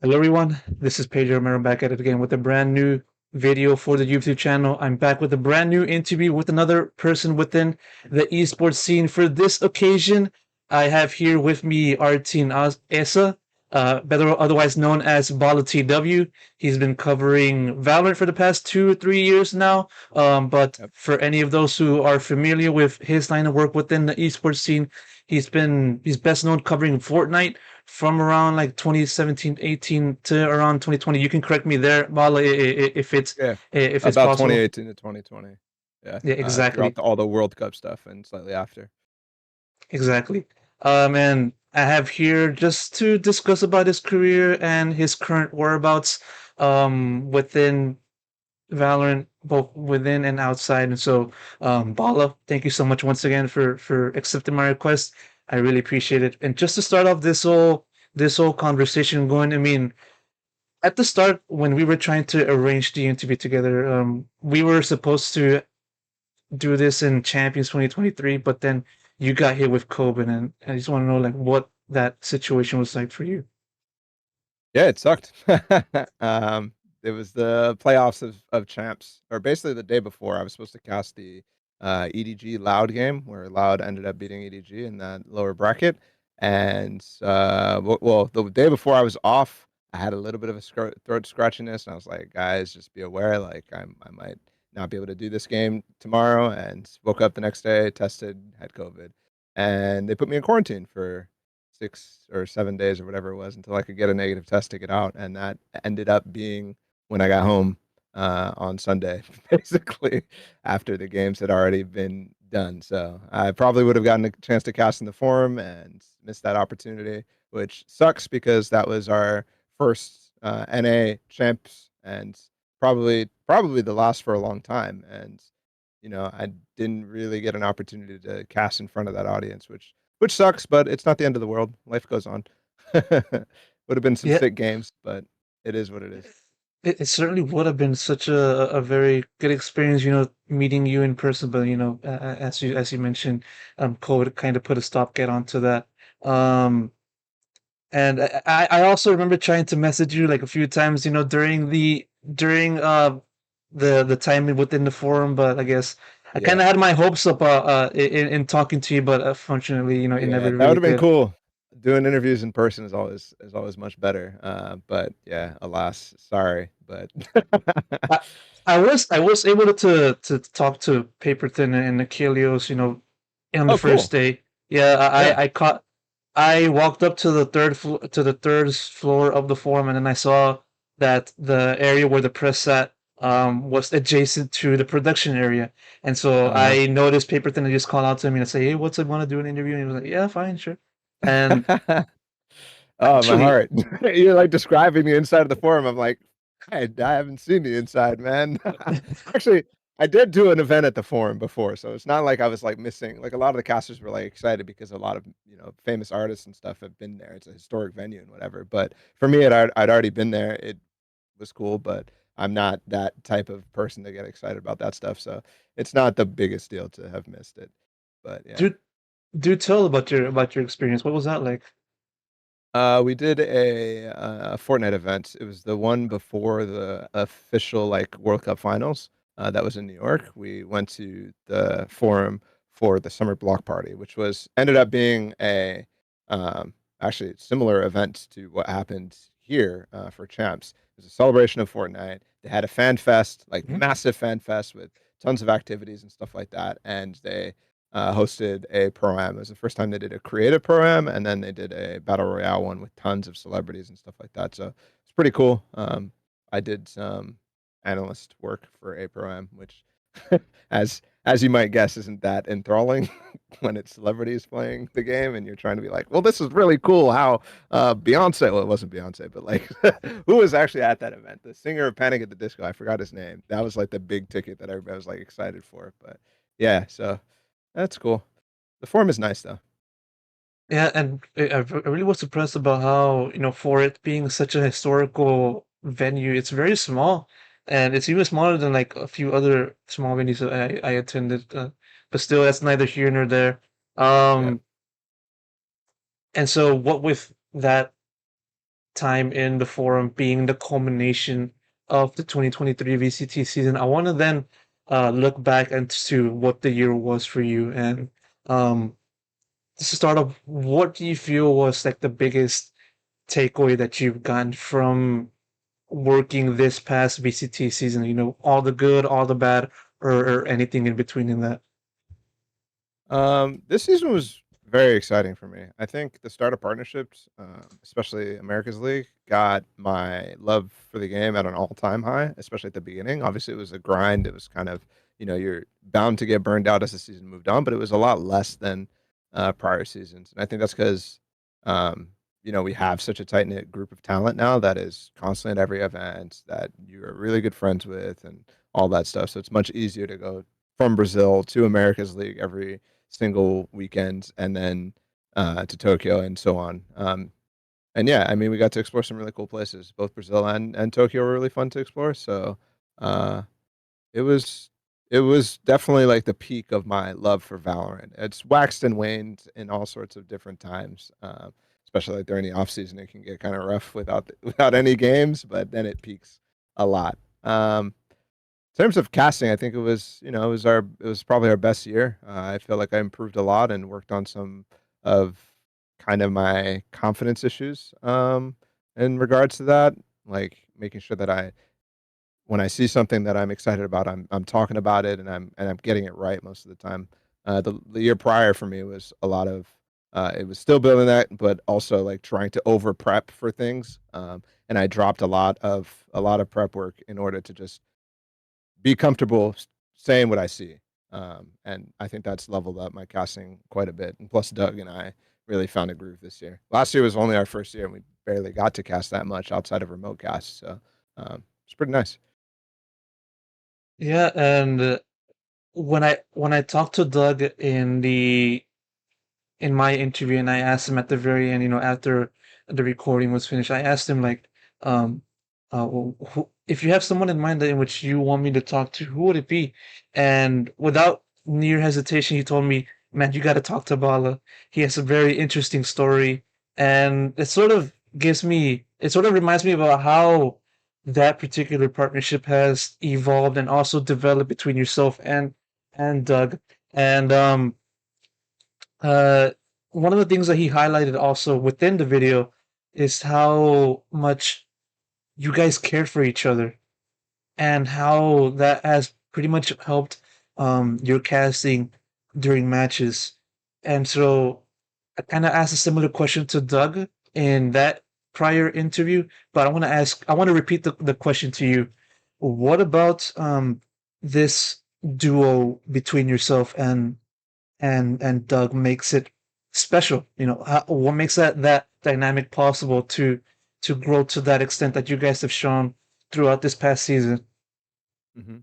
Hello everyone, this is Pedro Romero back at it again with a brand new video for the YouTube channel. I'm back with a brand new interview with another person within the esports scene. For this occasion, I have here with me Arten Esa, better otherwise known as Balla TW. He's been covering Valorant for the past 2 or 3 years now. But Yep. for any of those who are familiar with his line of work within the esports scene, he's best known covering Fortnite from around like 2017, 18 to around 2020. You can correct me there, Balla, Yeah. if it's About possible. 2018 to 2020. Yeah. Yeah, Throughout exactly, all the World Cup stuff and slightly after. exactly. And I have here just to discuss about his career and his current whereabouts within Valorant, both within and outside. And so, Balla, thank you so much once again for accepting my request. I really appreciate it. And just to start off this whole conversation going, I mean, at the start when we were trying to arrange the interview together, we were supposed to do this in Champions 2023, but then you got hit with COVID, and I just want to know like what that situation was like for you. Yeah, it sucked. um, it was the playoffs of champs, or basically the day before. I was supposed to cast the EDG Loud game, where Loud ended up beating EDG in that lower bracket. And well, the day before I was off, I had a little bit of a throat scratchiness, and I was like, guys, just be aware, like I might not be able to do this game tomorrow. And woke up the next day, tested, had COVID, and they put me in quarantine for 6 or 7 days or whatever it was until I could get a negative test to get out. And that ended up being when I got home on Sunday, basically after the games had already been done. So I probably would have gotten a chance to cast in the forum and missed that opportunity, which sucks because that was our first NA champs and probably the last for a long time. And I didn't really get an opportunity to cast in front of that audience, which sucks, but it's not the end of the world. Life goes on. Would have been some Yeah, sick games, but it is what it is. it certainly would have been such a very good experience, meeting you in person. But as you mentioned, COVID kind of put a stopgap onto that. Um, And I also remember trying to message you like a few times, during the time within the forum, but I guess I kind Yeah. of had my hopes up in talking to you, but unfortunately, it Yeah, never that would really have been did. cool. Doing interviews in person is always much better. But yeah, alas, sorry, but I, I was able to talk to Paperton and Achilles, on the oh, first cool. day. Yeah, Yeah. I walked up to the third floor of the forum, and then I saw that the area where the press sat was adjacent to the production area, and so Uh-huh. I noticed Paperton. I just called out to him and I say, "Hey, what's up? Want to do an interview?" And he was like, "Yeah, fine, sure." And Oh, my actually, heart. You're like describing the inside of the forum. I'm like, I haven't seen the inside, man. Actually, I did do an event at the forum before, so it's not like I was like missing. Like a lot of the casters were like excited because a lot of famous artists and stuff have been there. It's a historic venue and whatever. But for me, I'd already been there. It was cool, but I'm not that type of person to get excited about that stuff. So it's not the biggest deal to have missed it. But yeah. do do tell about your experience. What was that like? We did a Fortnite event. It was the one before the official like World Cup finals. That was in New York. We went to the forum for the summer block party, which was ended up being a actually similar event to what happened here for champs. It was a celebration of Fortnite. They had a fan fest, like Mhm. massive fan fest with tons of activities and stuff like that, and they hosted a pro-am. It was the first time they did a creative pro-am, and then they did a battle royale one with tons of celebrities and stuff like that. So it's pretty cool. I did some analyst work for a pro-am, which, as you might guess, isn't that enthralling when it's celebrities playing the game, and you're trying to be like, well, this is really cool. How Beyonce? Well, it wasn't Beyonce, but like, who was actually at that event? The singer of Panic at the Disco. I forgot his name. That was like the big ticket that everybody was like excited for. But yeah, so that's cool. The form is nice though. Yeah, and I really was surprised about how, for it being such a historical venue, it's very small, and it's even smaller than like a few other small venues that I attended. But still, that's neither here nor there. Yeah. Um, and so what with that time in the forum being the culmination of the 2023 VCT season. I want to then look back into what the year was for you. And um, to start off, what do you feel was like the biggest takeaway that you've gotten from working this past VCT season? You know, all the good, all the bad, or anything in between in that? This season was very exciting for me. I think the start of partnerships, especially America's League, got my love for the game at an all-time high, especially at the beginning. Obviously, it was a grind. It was kind of, you're bound to get burned out as the season moved on, but it was a lot less than prior seasons. And I think that's because, we have such a tight knit group of talent now that is constantly at every event that you're really good friends with and all that stuff. So it's much easier to go from Brazil to America's League every single weekend and then to Tokyo and so on. And yeah, I mean, we got to explore some really cool places. Both Brazil and Tokyo were really fun to explore. So uh, it was it was definitely like the peak of my love for Valorant. It's waxed and waned in all sorts of different times, especially like during the off season. It can get kind of rough without without any games, but then it peaks a lot. In terms of casting, I think it was probably our best year. I feel like I improved a lot and worked on some of kind of my confidence issues in regards to that, like making sure that when I see something that I'm excited about, I'm talking about it and I'm getting it right most of the time. The year prior for me was a lot of it was still building that, but also like trying to over prep for things. And I dropped a lot of prep work in order to just be comfortable saying what I see. And I think that's leveled up my casting quite a bit. And plus, Doug and I really found a groove this year. Last year was only our first year, and we barely got to cast that much outside of remote cast. So it's pretty nice. Yeah, and when I talked to Doug in my interview, and I asked him at the very end, you know, after the recording was finished, I asked him like, um, if you have someone in mind that in which you want me to talk to, who would it be? And without near hesitation, he told me, "Man, you got to talk to Balla. He has a very interesting story, and it sort of reminds me about how that particular partnership has evolved and also developed between yourself and Doug." And uh, one of the things that he highlighted also within the video is how much you guys care for each other and how that has pretty much helped your casting during matches. And so I kind of asked a similar question to Doug in that prior interview, but I want to repeat the question to you. What about this duo between yourself and Doug makes it special? You know, what makes that dynamic possible to grow to that extent that you guys have shown throughout this past season? hmm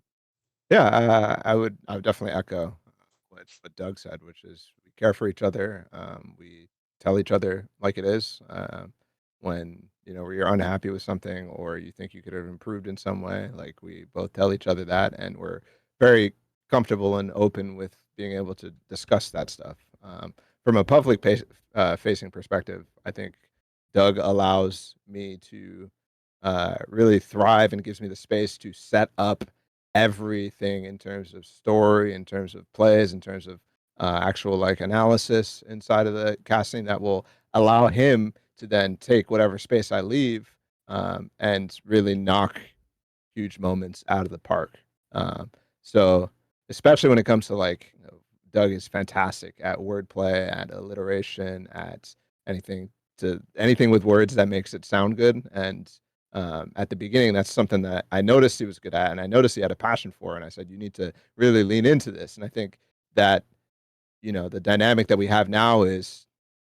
Yeah, I would definitely echo what Doug said, which is we care for each other. We tell each other like it is. When you're unhappy with something or you think you could have improved in some way, like we both tell each other that, and we're very comfortable and open with being able to discuss that stuff. From a facing perspective, I think Doug allows me to really thrive and gives me the space to set up everything in terms of story, in terms of plays, in terms of actual like analysis inside of the casting that will allow him to then take whatever space I leave and really knock huge moments out of the park. Um, so especially when it comes to like Doug is fantastic at wordplay, at alliteration, at anything anything with words that makes it sound good. And at the beginning, that's something that I noticed he was good at, and I noticed he had a passion for. And I said, you need to really lean into this. And I think that the dynamic that we have now is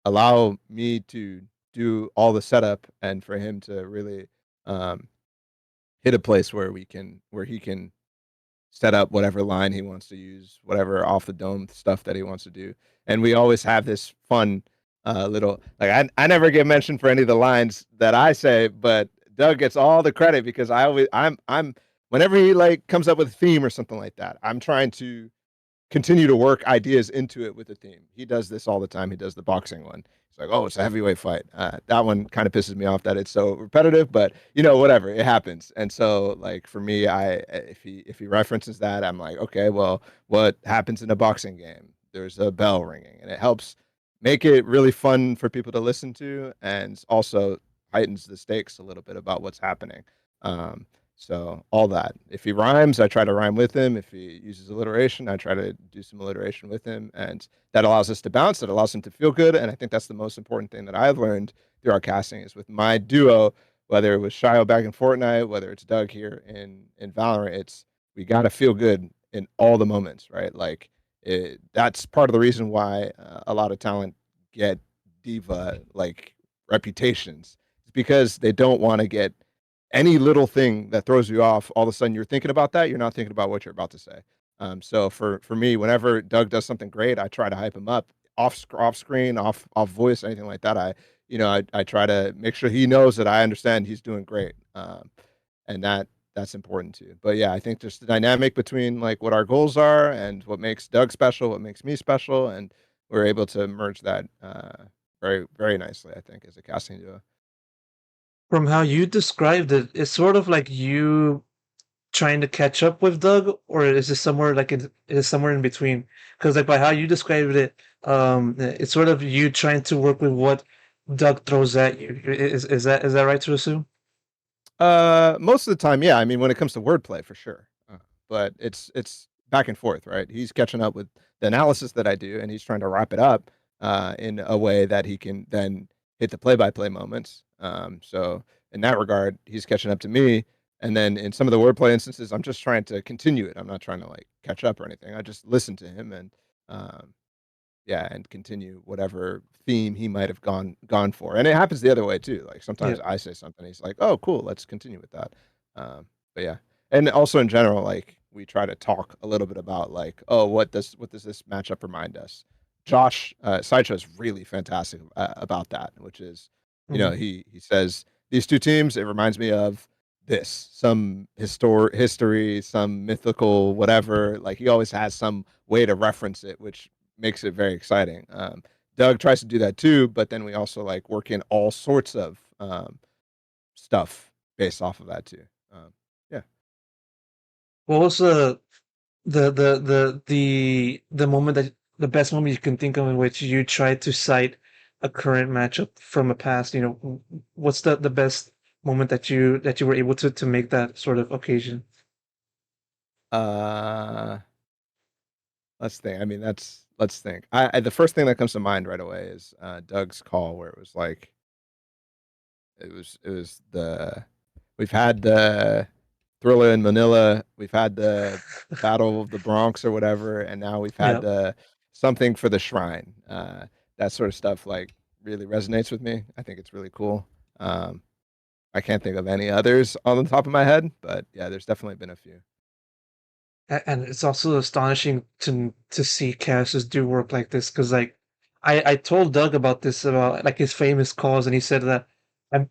allow me to do all the setup and for him to really um, hit a place where he can set up whatever line he wants to use, whatever off the dome stuff that he wants to do. And we always have this fun little like I never get mentioned for any of the lines that I say, but Doug gets all the credit because I'm whenever he like comes up with a theme or something like that, I'm trying to continue to work ideas into it with the theme. He does this all the time. He does the boxing one. It's like, oh, it's a heavyweight fight. That one kind of pisses me off that it's so repetitive, but whatever, it happens. And so, like for me, if he references that, I'm like, okay, well, what happens in a boxing game? There's a bell ringing, and it helps make it really fun for people to listen to, and also heightens the stakes a little bit about what's happening. Um, so all that. If he rhymes, I try to rhyme with him. If he uses alliteration, I try to do some alliteration with him, and that allows us to bounce. That allows him to feel good, and I think that's the most important thing that I've learned through our casting is with my duo. Whether it was Shio back in Fortnite, whether it's Doug here in Valorant, it's we got to feel good in all the moments, right? Like that's part of the reason why a lot of talent get diva like reputations. It's because they don't want to get any little thing that throws you off. All of a sudden, you're thinking about that. You're not thinking about what you're about to say. So for me, whenever Doug does something great, I try to hype him up off screen, off voice, anything like that. I try to make sure he knows that I understand he's doing great. And that's important too. But yeah, I think just the dynamic between like what our goals are and what makes Doug special, what makes me special, and we're able to merge that very very nicely. I think as a casting duo. From how you described it, it's sort of like you trying to catch up with Doug, or is it somewhere like is somewhere in between? Because like by how you described it, it's sort of you trying to work with what Doug throws at you. Is that right to assume? Most of the time, yeah. I mean, when it comes to wordplay, for sure. But it's back and forth, right? He's catching up with the analysis that I do, and he's trying to wrap it up in a way that he can then hit the play-by-play moments. So in that regard, he's catching up to me. And then in some of the wordplay instances, I'm just trying to continue it. I'm not trying to like catch up or anything. I just listen to him and um, yeah, and continue whatever theme he might have gone for. And it happens the other way too. Like Yeah. sometimes I say something, he's like, "Oh, cool, let's continue with that." But yeah, and also in general, like we try to talk a little bit about like, "Oh, what does this matchup remind us?" Josh Sideshow is really fantastic about that, which is, Hmm. he says these two teams. It reminds me of this some history, some mythical whatever. Like he always has some way to reference it, which makes it very exciting. Doug tries to do that too, but then we also like work in all sorts of stuff based off of that too. Yeah. What was the moment that the best moment you can think of in which you tried to cite a current matchup from a past? What's the best moment that you were able to make that sort of occasion? Uh, let's think. I mean, let's think. The first thing that comes to mind right away is Doug's call where it was like it was the we've had the Thriller in Manila, we've had the Battle of the Bronx or whatever, and now we've had Yeah. the something for the shrine. That sort of stuff like really resonates with me. I think it's really cool. Um, I can't think of any others on the top of my head, but yeah, there's definitely been a few. And it's also astonishing to see characters do work like this because like I told Doug about this about like his famous calls and he said that I'm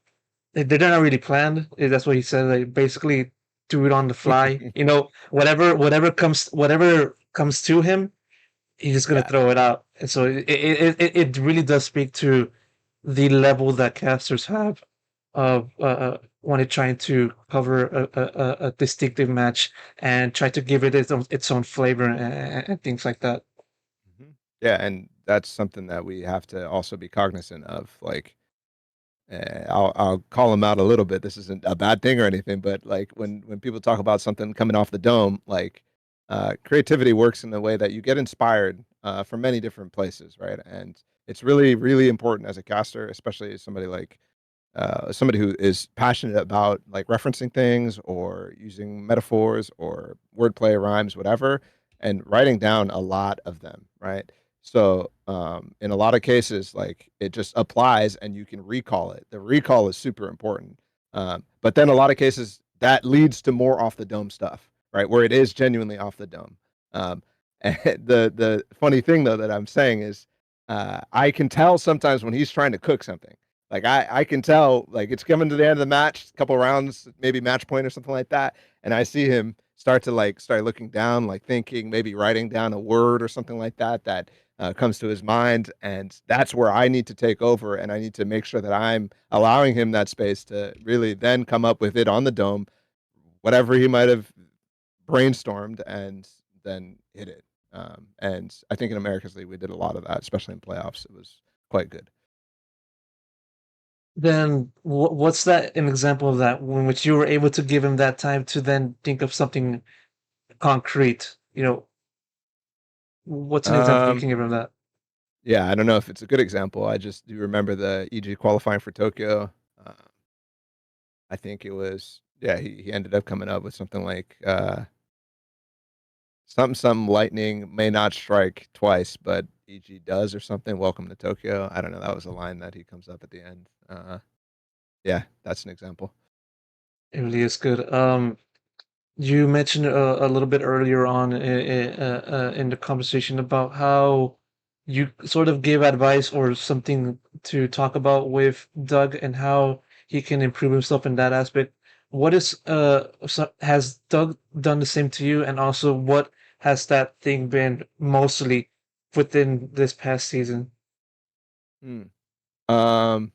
they're not really planned. That's what he said. Like basically do it on the fly. Whatever comes to him, he's just gonna Yeah. throw it out. And so it really does speak to the level that casters have of when it trying to cover a distinctive match and try to give it its own flavor and things like that. Mhm. Yeah, and that's something that we have to also be cognizant of. Like, I'll call them out a little bit. This isn't a bad thing or anything, but like when people talk about something coming off the dome, like creativity works in the way that you get inspired from many different places, right? And it's really really important as a caster, especially as somebody who is passionate about like referencing things or using metaphors or wordplay, rhymes, whatever, and writing down a lot of them, right? So, in a lot of cases, like it just applies and you can recall it. The recall is super important. But then a lot of cases that leads to more off the dome stuff, right? Where it is genuinely off the dome. And the funny thing though that I'm saying is, I can tell sometimes when he's trying to cook something like I can tell like it's coming to the end of the match, a couple rounds, maybe match point or something like that, and I see him start looking down, like thinking, maybe writing down a word or something like that that comes to his mind, and that's where I need to take over, and I need to make sure that I'm allowing him that space to really then come up with it on the dome, whatever he might have brainstormed, and then hit it. And I think in America's League we did a lot of that, especially in playoffs. It was quite good. Then what's that an example of that in which you were able to give him that time to then think of something concrete? What's an example you Um, can give him that? yeah, I don't know if it's a good example. I just do remember the EG qualifying for Tokyo. Uh, I think it was, yeah, he ended up coming up with something like something lightning may not strike twice, but EG does or something. Welcome to Tokyo. I don't know. That was a line that he comes up at the end. Yeah, that's an example. It really is good. You mentioned a little bit earlier on in the conversation about how you sort of gave advice or something to talk about with Doug and how he can improve himself in that aspect. What is has Doug done the same to you, and also what has that thing been mostly within this past season? Hmm. Um,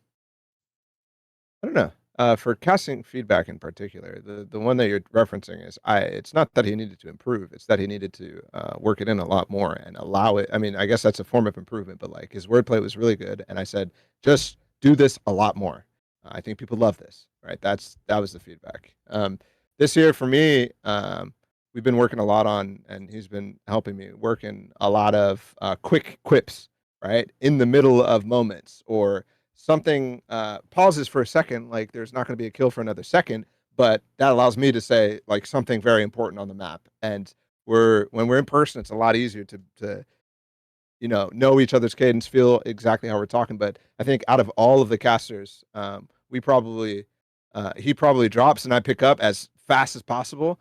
I don't know. For casting feedback in particular, the one that you're referencing is it's not that he needed to improve; it's that he needed to work it in a lot more and allow it. I mean, I guess that's a form of improvement, but like his wordplay was really good, and I said, just do this a lot more. I think people love this, right? That was the feedback. This year for me, we've been working a lot on, and he's been helping me working a lot of quick quips, right, in the middle of moments or something pauses for a second, like there's not going to be a kill for another second, but that allows me to say like something very important on the map. And when we're in person, it's a lot easier to know each other's cadence, feel exactly how we're talking. But I think out of all of the casters, we probably he probably drops and I pick up as fast as possible.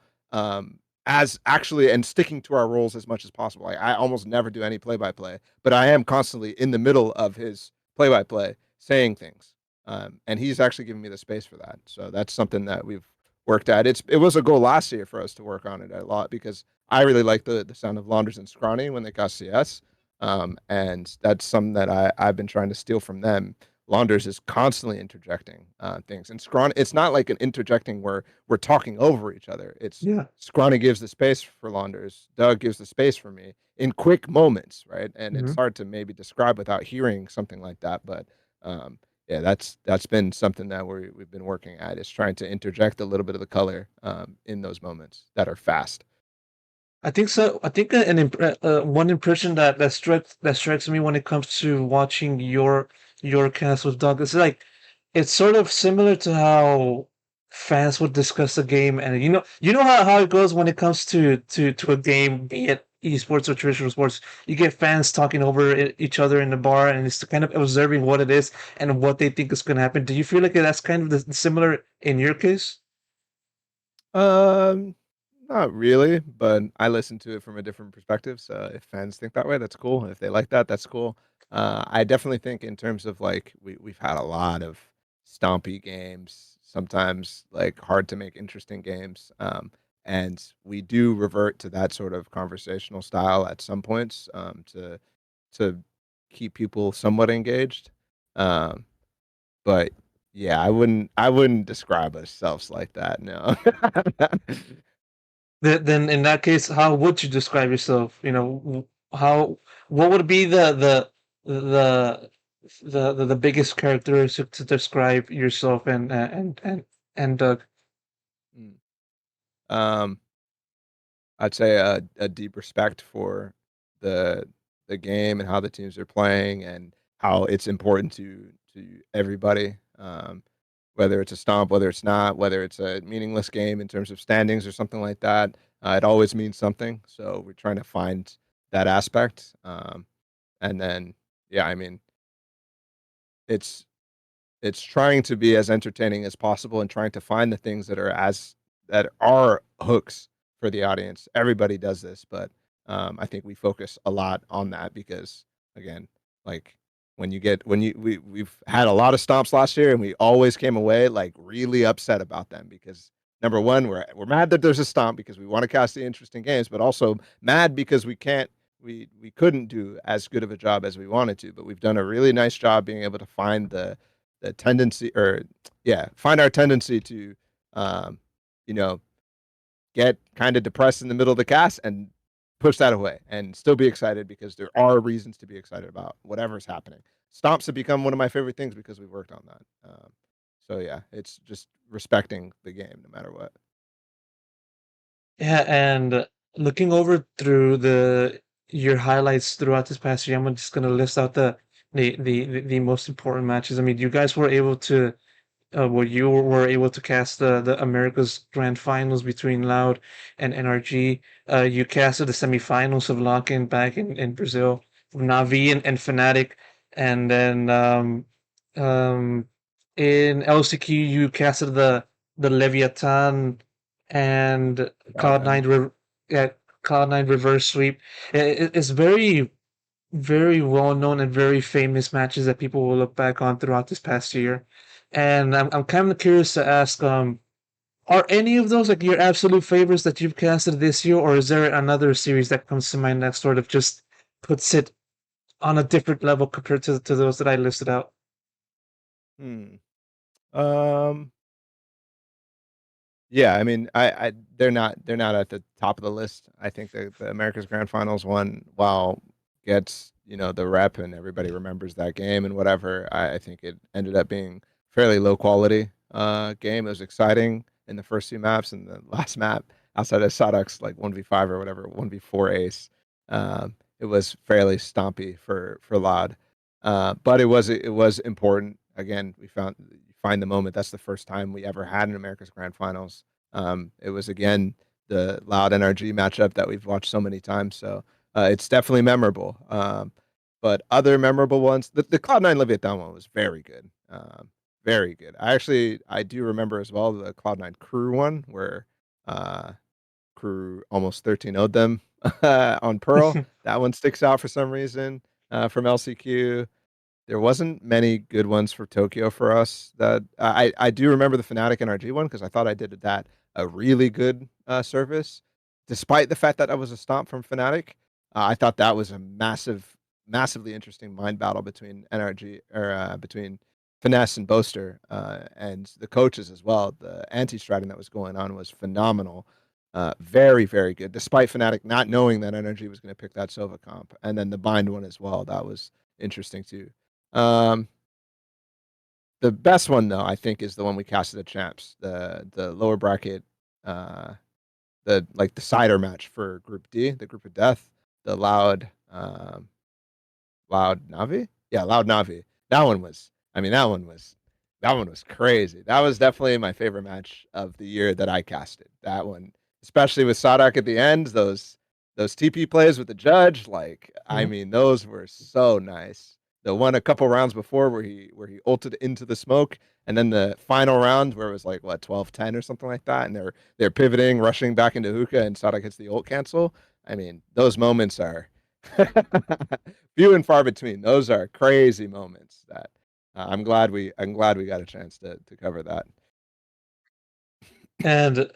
As actually and sticking to our roles as much as possible. Like I almost never do any play by play, but I am constantly in the middle of his play by play saying things. And he's actually giving me the space for that. So that's something that we've worked at. It was a goal last year for us to work on it a lot because I really like the sound of Launders and Scrawny when they got CS. And that's something that I've been trying to steal from them. Launders is constantly interjecting things, and Scrawny. It's not like an interjecting where we're talking over each other. It's Yeah. Scrawny gives the space for Launders. Doug gives the space for me in quick moments, right? And it's Mhm. hard to maybe describe without hearing something like that. But yeah, that's been something that we've been working at is trying to interject a little bit of the color in those moments that are fast. I think so. I think one impression that strikes me when it comes to watching your cast with Doug is like it's sort of similar to how fans would discuss a game, and you know how it goes when it comes to a game, be it esports or traditional sports. You get fans talking over each other in the bar, and it's kind of observing what it is and what they think is going to happen. Do you feel like that's kind of similar in your case? Um, Not really, but I listen to it from a different perspective. So if fans think that way, that's cool. If they like that, that's cool. I definitely think in terms of like we've had a lot of stompy games, sometimes like hard to make interesting games. And we do revert to that sort of conversational style at some points to keep people somewhat engaged. Um, but yeah, I wouldn't describe ourselves like that. No. Then in that case, how would you describe yourself? How what would be the the biggest characteristic to describe yourself and Doug? Mm. Um, I'd say a deep respect for the the game and how the teams are playing and how it's important to everybody. Whether it's a stomp, whether it's not, whether it's a meaningless game in terms of standings or something like that, it always means something. So we're trying to find that aspect. And then, yeah, I mean, it's it's trying to be as entertaining as possible and trying to find the things that are hooks for the audience. Everybody does this, but I think we focus a lot on that because again, like we've had a lot of stomps last year and we always came away like really upset about them because number one, we're mad that there's a stomp because we want to cast the interesting games, but also mad because we can't we couldn't do as good of a job as we wanted to, but we've done a really nice job being able to find the tendency, or yeah, find our tendency to, um, you know, get kind of depressed in the middle of the cast and push that away and still be excited because there are reasons to be excited about whatever's happening. Stomps have become one of my favorite things because we've worked on that. So yeah, it's just respecting the game no matter what. Yeah, and looking over through the your highlights throughout this past year, I'm just gonna list out the most important matches. I mean, you guys were able to well, you were able to cast the America's Grand Finals between Loud and NRG. You casted the semifinals of Lock-In back in Brazil, Navi and Fnatic, and then um, in LCQ you casted the Leviathan and Cloud9. Yeah, Cloud9 reverse sweep. It's very very well known and very famous matches that people will look back on throughout this past year. And I'm kind of curious to ask, are any of those like your absolute favorites that you've casted this year, or is there another series that comes to mind that sort of just puts it on a different level compared to those that I listed out? Hmm. Um, Yeah, I mean, I they're not at the top of the list. I think the America's Grand Finals one, while gets, the rep and everybody remembers that game and whatever, I think it ended up being fairly low quality game. It was exciting in the first few maps, and the last map outside of Sadok's like 1v5 or whatever, 1v4 ace. It was fairly stompy for Lod. But it was important. Again, we find the moment. That's the first time we ever had an America's Grand Finals. It was again the Loud NRG matchup that we've watched so many times. So it's definitely memorable. But other memorable ones, the Cloud9 Leviathan one was very good. Very good. I do remember as well the Cloud9 Crew one where uh, Crew almost 13 0'd them on Pearl. That one sticks out for some reason from LCQ. There wasn't many good ones for Tokyo for us. That I do remember the Fnatic NRG one because I thought I did that a really good service, despite the fact that I was a stomp from Fnatic. I thought that was a massively interesting mind battle between NRG or between Finesse and Boaster and the coaches as well. The anti-stratting that was going on was phenomenal. Very, very good, despite Fnatic not knowing that NRG was going to pick that Sova comp. And then the bind one as well. That was interesting too. Um, the best one though, I think, is the one we casted at Champs, the lower bracket, uh, the cider match for Group D, the Group of Death, the Loud Navi, yeah, Loud Navi. That one was, I mean, that one was crazy. That was definitely my favorite match of the year that I casted. That one, especially with Sadak at the end, those TP plays with the judge, like I Mhm. mean, those were so nice. The one a couple rounds before where he ulted into the smoke, and then the final round where it was like what 12-10 or something like that, and they're pivoting, rushing back into hookah, and Sadak hits the ult cancel. I mean, those moments are few and far between. Those are crazy moments that I'm glad we got a chance to cover that. And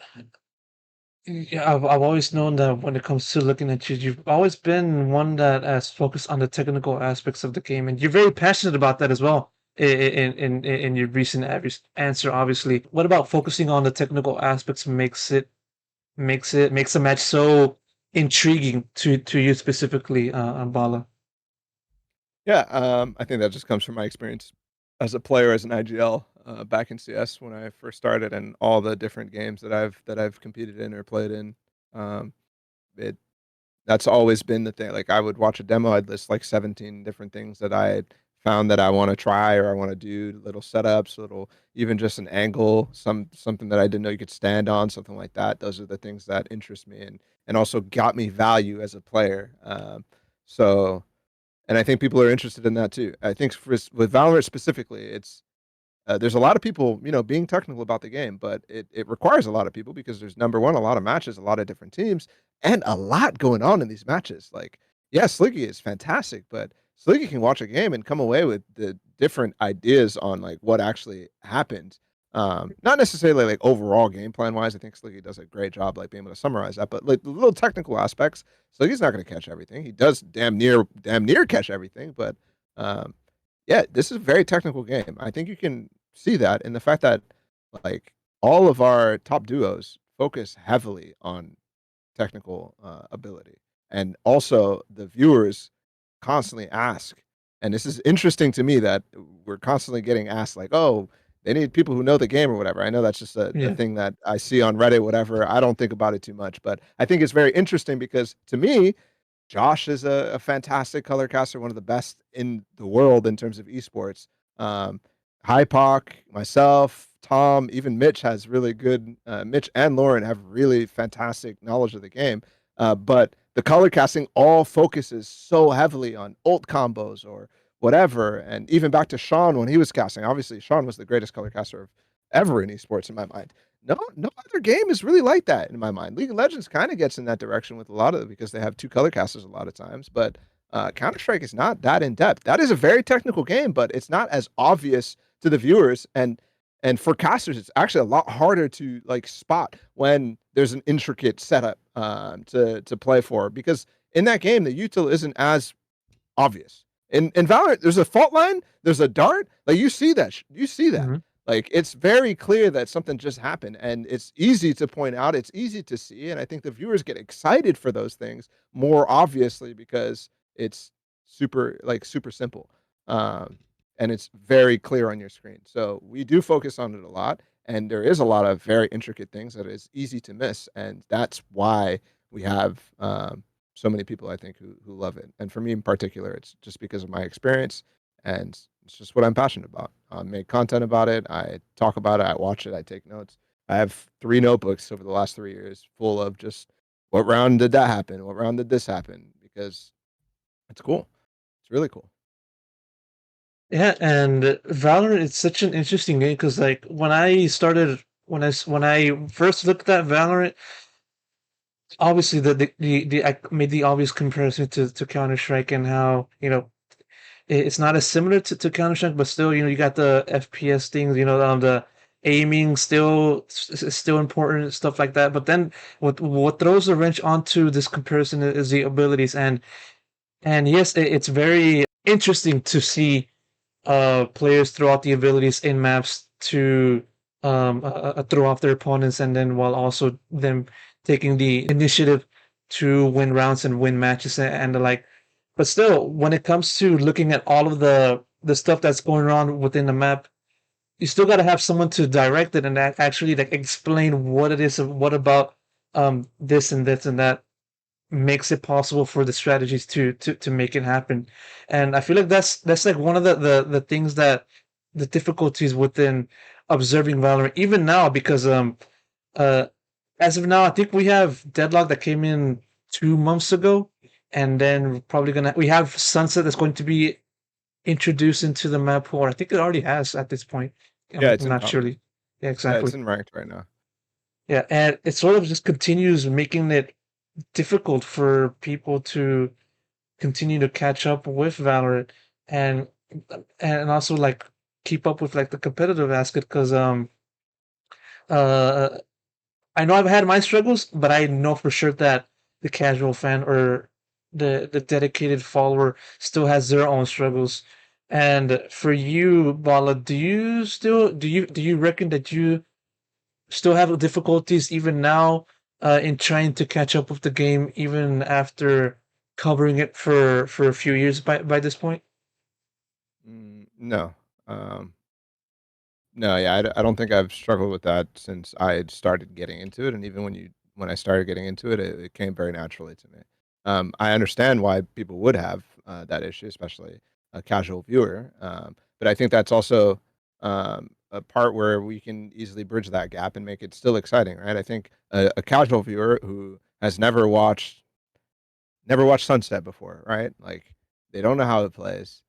yeah, I've always known that when it comes to looking at you, you've always been one that has focused on the technical aspects of the game, and you're very passionate about that as well. In your recent answer, obviously, what about focusing on the technical aspects makes a match so intriguing to you specifically, Balla? Yeah, I think that just comes from my experience as a player as an IGL back in CS when I first started, and all the different games that I've competed in or played in. Um, it That's always been the thing. Like I would watch a demo, I'd list like 17 different things that I had found that I want to try or I want to do, little setups, little even just an angle, something that I didn't know you could stand on, something like that. Those are the things that interest me and also got me value as a player. So and I think people are interested in that too. I think with Valorant specifically, it's there's a lot of people, being technical about the game, but it requires a lot of people because there's number one, a lot of matches, a lot of different teams, and a lot going on in these matches. Like, yeah, Sliggy is fantastic, but Sliggy can watch a game and come away with the different ideas on like what actually happened. Not necessarily like overall game plan wise. I think Sliggy does a great job like being able to summarize that, but like the little technical aspects, Sliggy's not going to catch everything. He does damn near catch everything, but um, yeah, this is a very technical game. I think you can see that in the fact that like all of our top duos focus heavily on technical ability. And also, the viewers constantly ask, and this is interesting to me that we're constantly getting asked, like, oh, they need people who know the game or whatever. I know that's just a Yeah. thing that I see on Reddit, whatever. I don't think about it too much, but I think it's very interesting because to me, Josh is a fantastic color caster, one of the best in the world in terms of esports. Um, Hypoc, myself, Tom, even Mitch has really good. Mitch and Lauren have really fantastic knowledge of the game. But the color casting all focuses so heavily on ult combos or whatever. And even back to Sean when he was casting, obviously Sean was the greatest color caster ever in esports in my mind. No other game is really like that in my mind. League of Legends kind of gets in that direction with a lot of it because they have two color casters a lot of times, but Counter Strike is not that in depth. That is a very technical game, but it's not as obvious to the viewers, and for casters, it's actually a lot harder to like spot when there's an intricate setup to play for because in that game the util isn't as obvious. In Valorant, there's a fault line, there's a dart. Like you see that, you see that. Mhm. Like it's very clear that something just happened, and it's easy to point out. It's easy to see, and I think the viewers get excited for those things more obviously because it's super simple, and it's very clear on your screen. So we do focus on it a lot, and there is a lot of very intricate things that is easy to miss, and that's why we have so many people I think who love it. And for me in particular, it's just because of my experience and it's just what I'm passionate about. I make content about it. I talk about it. I watch it. I take notes. I have 3 notebooks over the last 3 years full of just what round did that happen? What round did this happen? Because it's cool. It's really cool. Yeah, and Valorant is such an interesting game because like when I first looked at Valorant, obviously I made the obvious comparison to Counter Strike and how it's not as similar to Counter Strike, but still you got the FPS things, the aiming still important stuff like that. But then what throws a wrench onto this comparison is the abilities and yes, it's very interesting to see players throw out the abilities in maps to throw off their opponents, and then while also them taking the initiative to win rounds and win matches and the like. But still, when it comes to looking at all of the stuff that's going on within the map, you still got to have someone to direct it and actually like explain what it is, what about this and this and that makes it possible for the strategies to make it happen. And I feel like that's like one of the things that the difficulties within observing Valorant even now because uh as of now I think we have Deadlock that came in 2 months ago, and then we're probably gonna we have Sunset that's going to be introduced into the map pool. I think it already has at this point. Yeah, I'm it's in not top. surely. Yeah, Yeah, it's exactly. in ranked right now. Yeah, and it sort of just continues making it difficult for people to continue to catch up with Valorant and and also like keep up with like the competitive aspect because uh I know I've had my struggles, but I know for sure that the casual fan or the dedicated follower still has their own struggles. And for you, Balla, do you reckon that you still have difficulties even now in trying to catch up with the game even after covering it for a few years by this point? No. Um, No, yeah, I don't think I've struggled with that since I had started getting into it, and even when I started getting into it, it came very naturally to me. I understand why people would have that issue, especially a casual viewer. But I think that's also a part where we can easily bridge that gap and make it still exciting, right? I think a casual viewer who has never watched Sunset before, right? Like they don't know how it plays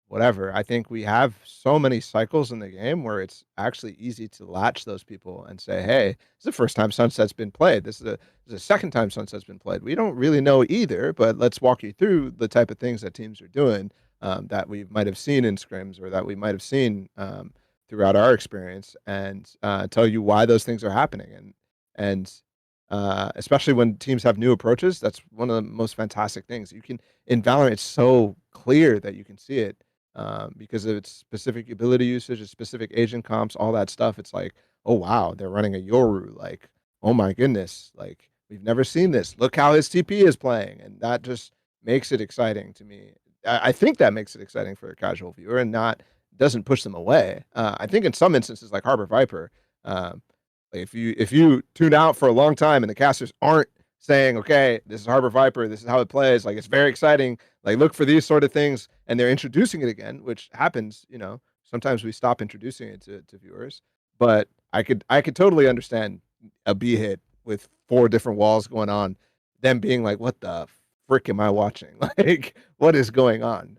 whatever. I think we have so many cycles in the game where it's actually easy to latch those people and say, "Hey, this is the first time Sunset's been played. This is the second time Sunset's been played. We don't really know either, but let's walk you through the type of things that teams are doing that we might have seen in scrims or that we might have seen." throughout our experience and tell you why those things are happening. And especially when teams have new approaches, that's one of the most fantastic things. You can in Valorant, it's so clear that you can see it because of its specific ability usage, its specific agent comps, all that stuff. It's like, oh wow, they're running a Yoru. Like, oh my goodness, like we've never seen this. Look how his TP is playing, and that just makes it exciting to me. I think that makes it exciting for a casual viewer, and not doesn't push them away. I think in some instances, like Harbor Viper, um, like if you tune out for a long time and the casters aren't saying, okay, this is Harbor Viper, this is how it plays, like it's very exciting. Like look for these sort of things, and they're introducing it again, which happens. Sometimes we stop introducing it to viewers, but I could totally understand a B hit with 4 different walls going on, them being like, what the frick am I watching? Like, what is going on?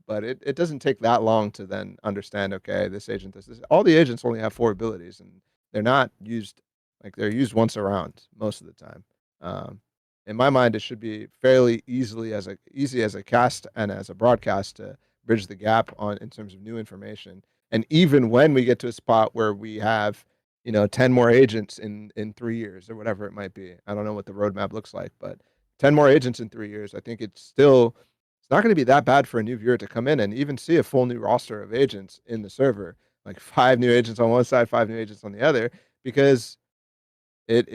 But it doesn't take that long to then understand, okay, this agent, this. All the agents only have 4 abilities, and they're not used, like, they're used once around most of the time. Um, in my mind, it should be fairly easy as a cast and as a broadcast to bridge the gap on in terms of new information. And even when we get to a spot where we have 10 more agents in 3 years or whatever it might be. I don't know what the roadmap looks like, but 10 more agents in 3 years, I think it's not going to be that bad for a new viewer to come in and even see a full new roster of agents in the server, like 5 new agents on one side, 5 new agents on the other, because it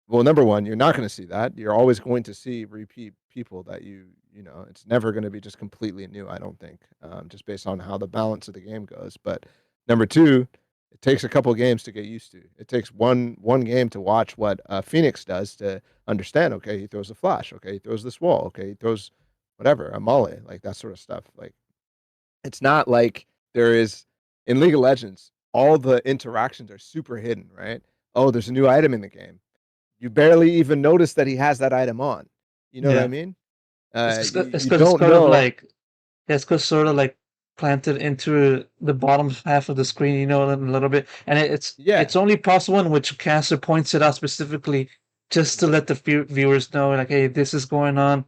well, number one, you're not going to see that. You're always going to see repeat people that it's never going to be just completely new, I don't think, just based on how the balance of the game goes. But number two, it takes a couple of games to get used to. It takes one game to watch what Phoenix does to understand, okay, he throws a flash. Okay, he throws this wall. Okay, he throws whatever, a molly, like that sort of stuff. Like, it's not like there is in League of Legends, all the interactions are super hidden, right? Oh, there's a new item in the game, you barely even notice that he has that item on. You know what I Yeah, mean? it's You it's you because it's don't sort of know. like yeah, it's sort of like planted into the bottom half of the screen, a little bit, and it's Yeah. only possible in which caster points it out specifically, just to Mhm. let the viewers know, like, hey, this is going on.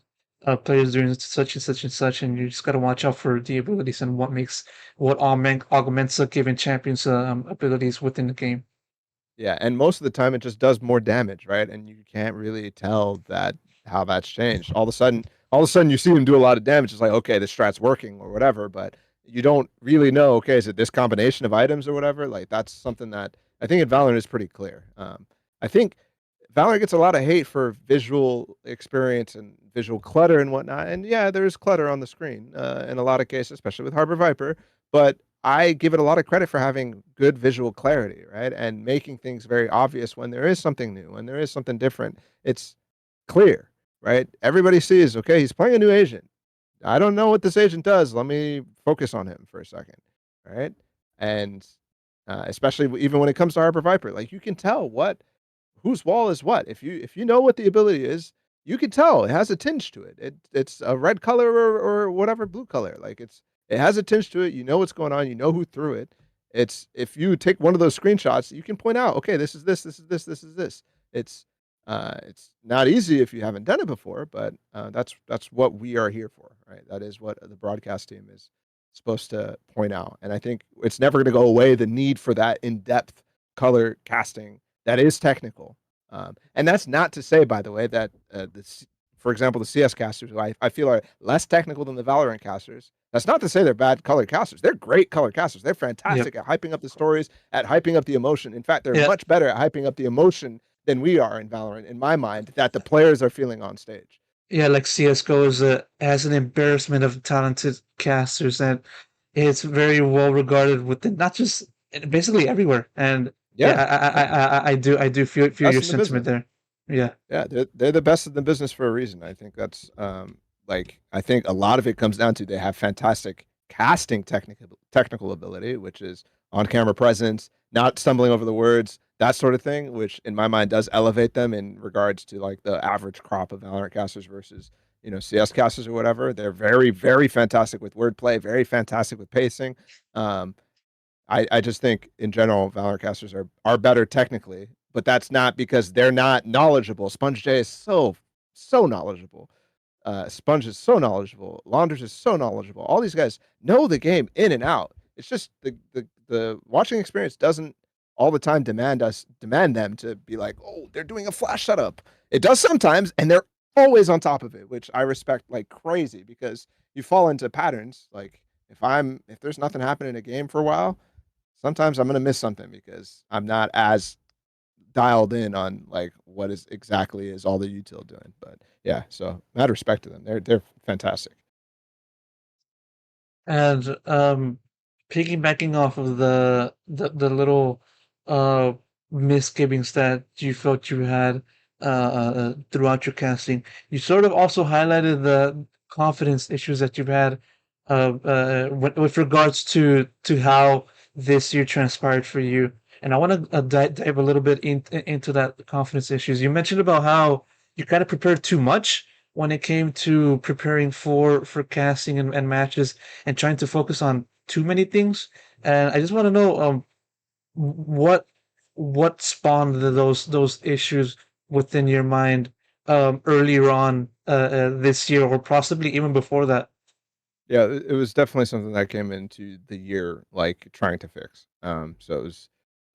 Players doing such and such and such, and you just gotta watch out for the abilities and what augments a given champion's abilities within the game. Yeah, and most of the time it just does more damage, right? And you can't really tell that how that's changed. All of a sudden you see him do a lot of damage. It's like, okay, this strat's working or whatever, but you don't really know, okay, is it this combination of items or whatever? Like that's something that I think in Valorant is pretty clear. I think Valorant gets a lot of hate for visual experience and visual clutter and whatnot. And yeah, there's clutter on the screen in a lot of cases, especially with Harbor Viper. But I give it a lot of credit for having good visual clarity, right? And making things very obvious when there is something new, when there is something different. It's clear, right? Everybody sees, okay, he's playing a new agent. I don't know what this agent does. Let me focus on him for a second, right? And especially even when it comes to Harbor Viper, like you can tell whose wall is what. If you know what the ability is, you can tell it has a tinge to it. It's a red color or whatever blue color. Like it has a tinge to it. You know what's going on. You know who threw it. It's if you take one of those screenshots, you can point out, okay, this is this, this is this, this is this. It's not easy if you haven't done it before, but that's what we are here for, right? That is what the broadcast team is supposed to point out. And I think it's never going to go away, the need for that in-depth color casting that is technical. And that's not to say, by the way, that for example, the CS casters, who I feel are less technical than the Valorant casters. That's not to say they're bad color casters. They're great color casters. They're Yep. fantastic at hyping up the stories, at hyping up the emotion. In fact, they're Yeah. much better at hyping up the emotion than we are in Valorant, in my mind, that the players are feeling on stage. Yeah, like CS:GO has an embarrassment of talented casters, and it's very well regarded within not just basically everywhere. And yeah, Yeah, yeah, I do feel your best in the sentiment business. there. Yeah, Yeah, they're the best in the business for a reason. I think that's like I think a lot of it comes down to they have fantastic casting technical ability, which is on camera presence, not stumbling over the words, that sort of thing, which in my mind does elevate them in regards to like the average crop of Valorant casters versus CS casters or whatever. They're very very fantastic with wordplay, very fantastic with pacing. Um, I just think in general Valorant casters are better technically, but that's not because they're not knowledgeable. Sponge J is so knowledgeable. Sponge is so knowledgeable. Launders is so knowledgeable. All these guys know the game in and out. It's just the watching experience doesn't all the time demand them to be like, oh, they're doing a flash setup. It does sometimes, and they're always on top of it, which I respect like crazy because you fall into patterns. Like if there's nothing happening in a game for a while, sometimes I'm gonna miss something because I'm not as dialed in on like what is exactly is all the util doing. But yeah, so mad respect to them. They're fantastic. And piggybacking off of the little uh misgivings that you felt you had throughout your casting, you sort of also highlighted the confidence issues that you've had with regards to how this year transpired for you. And I want to dive a little bit into that confidence issues. You mentioned about how you kind of prepared too much when it came to preparing for casting and matches and trying to focus on too many things. And I just want to know what spawned those issues within your mind earlier on this year, or possibly even before that. Yeah, it was definitely something that came into the year like trying to fix. So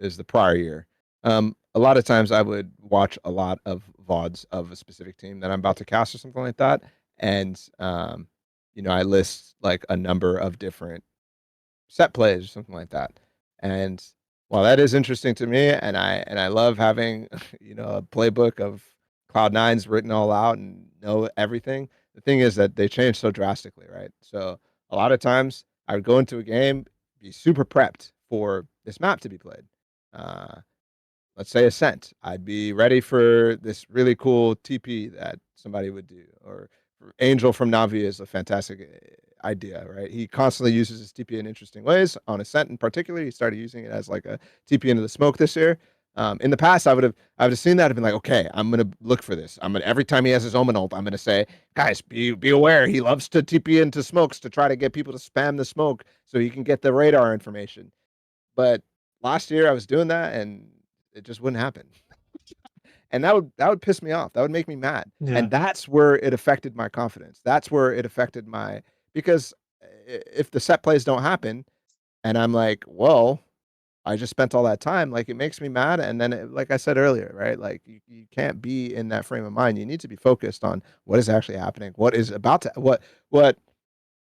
is the prior year. A lot of times I would watch a lot of VODs of a specific team that I'm about to cast or something like that, and I list like a number of different set plays or something like that. And while that is interesting to me, and I love having a playbook of Cloud9's written all out and know everything. The thing is that they change so drastically, right? So a lot of times I would go into a game, be super prepped for this map to be played. Uh, let's say Ascent. I'd be ready for this really cool TP that somebody would do, or Angel from Navi is a fantastic idea, right? He constantly uses his TP in interesting ways. On Ascent in particular, he started using it as like a TP into the smoke this year. In the past, I would have seen that and been like, okay, I'm gonna look for this. I'm gonna every time he has his Omen ult, I'm gonna say, guys, be aware. He loves to TP into smokes to try to get people to spam the smoke so he can get the radar information. But last year I was doing that and it just wouldn't happen. And that would piss me off. That would make me mad. Yeah, And that's where it affected my confidence. That's where it affected my because if the set plays don't happen and I'm like, well, I just spent all that time, like it makes me mad. And then like I said earlier, right? Like you can't be in that frame of mind. You need to be focused on what is actually happening, what is about to what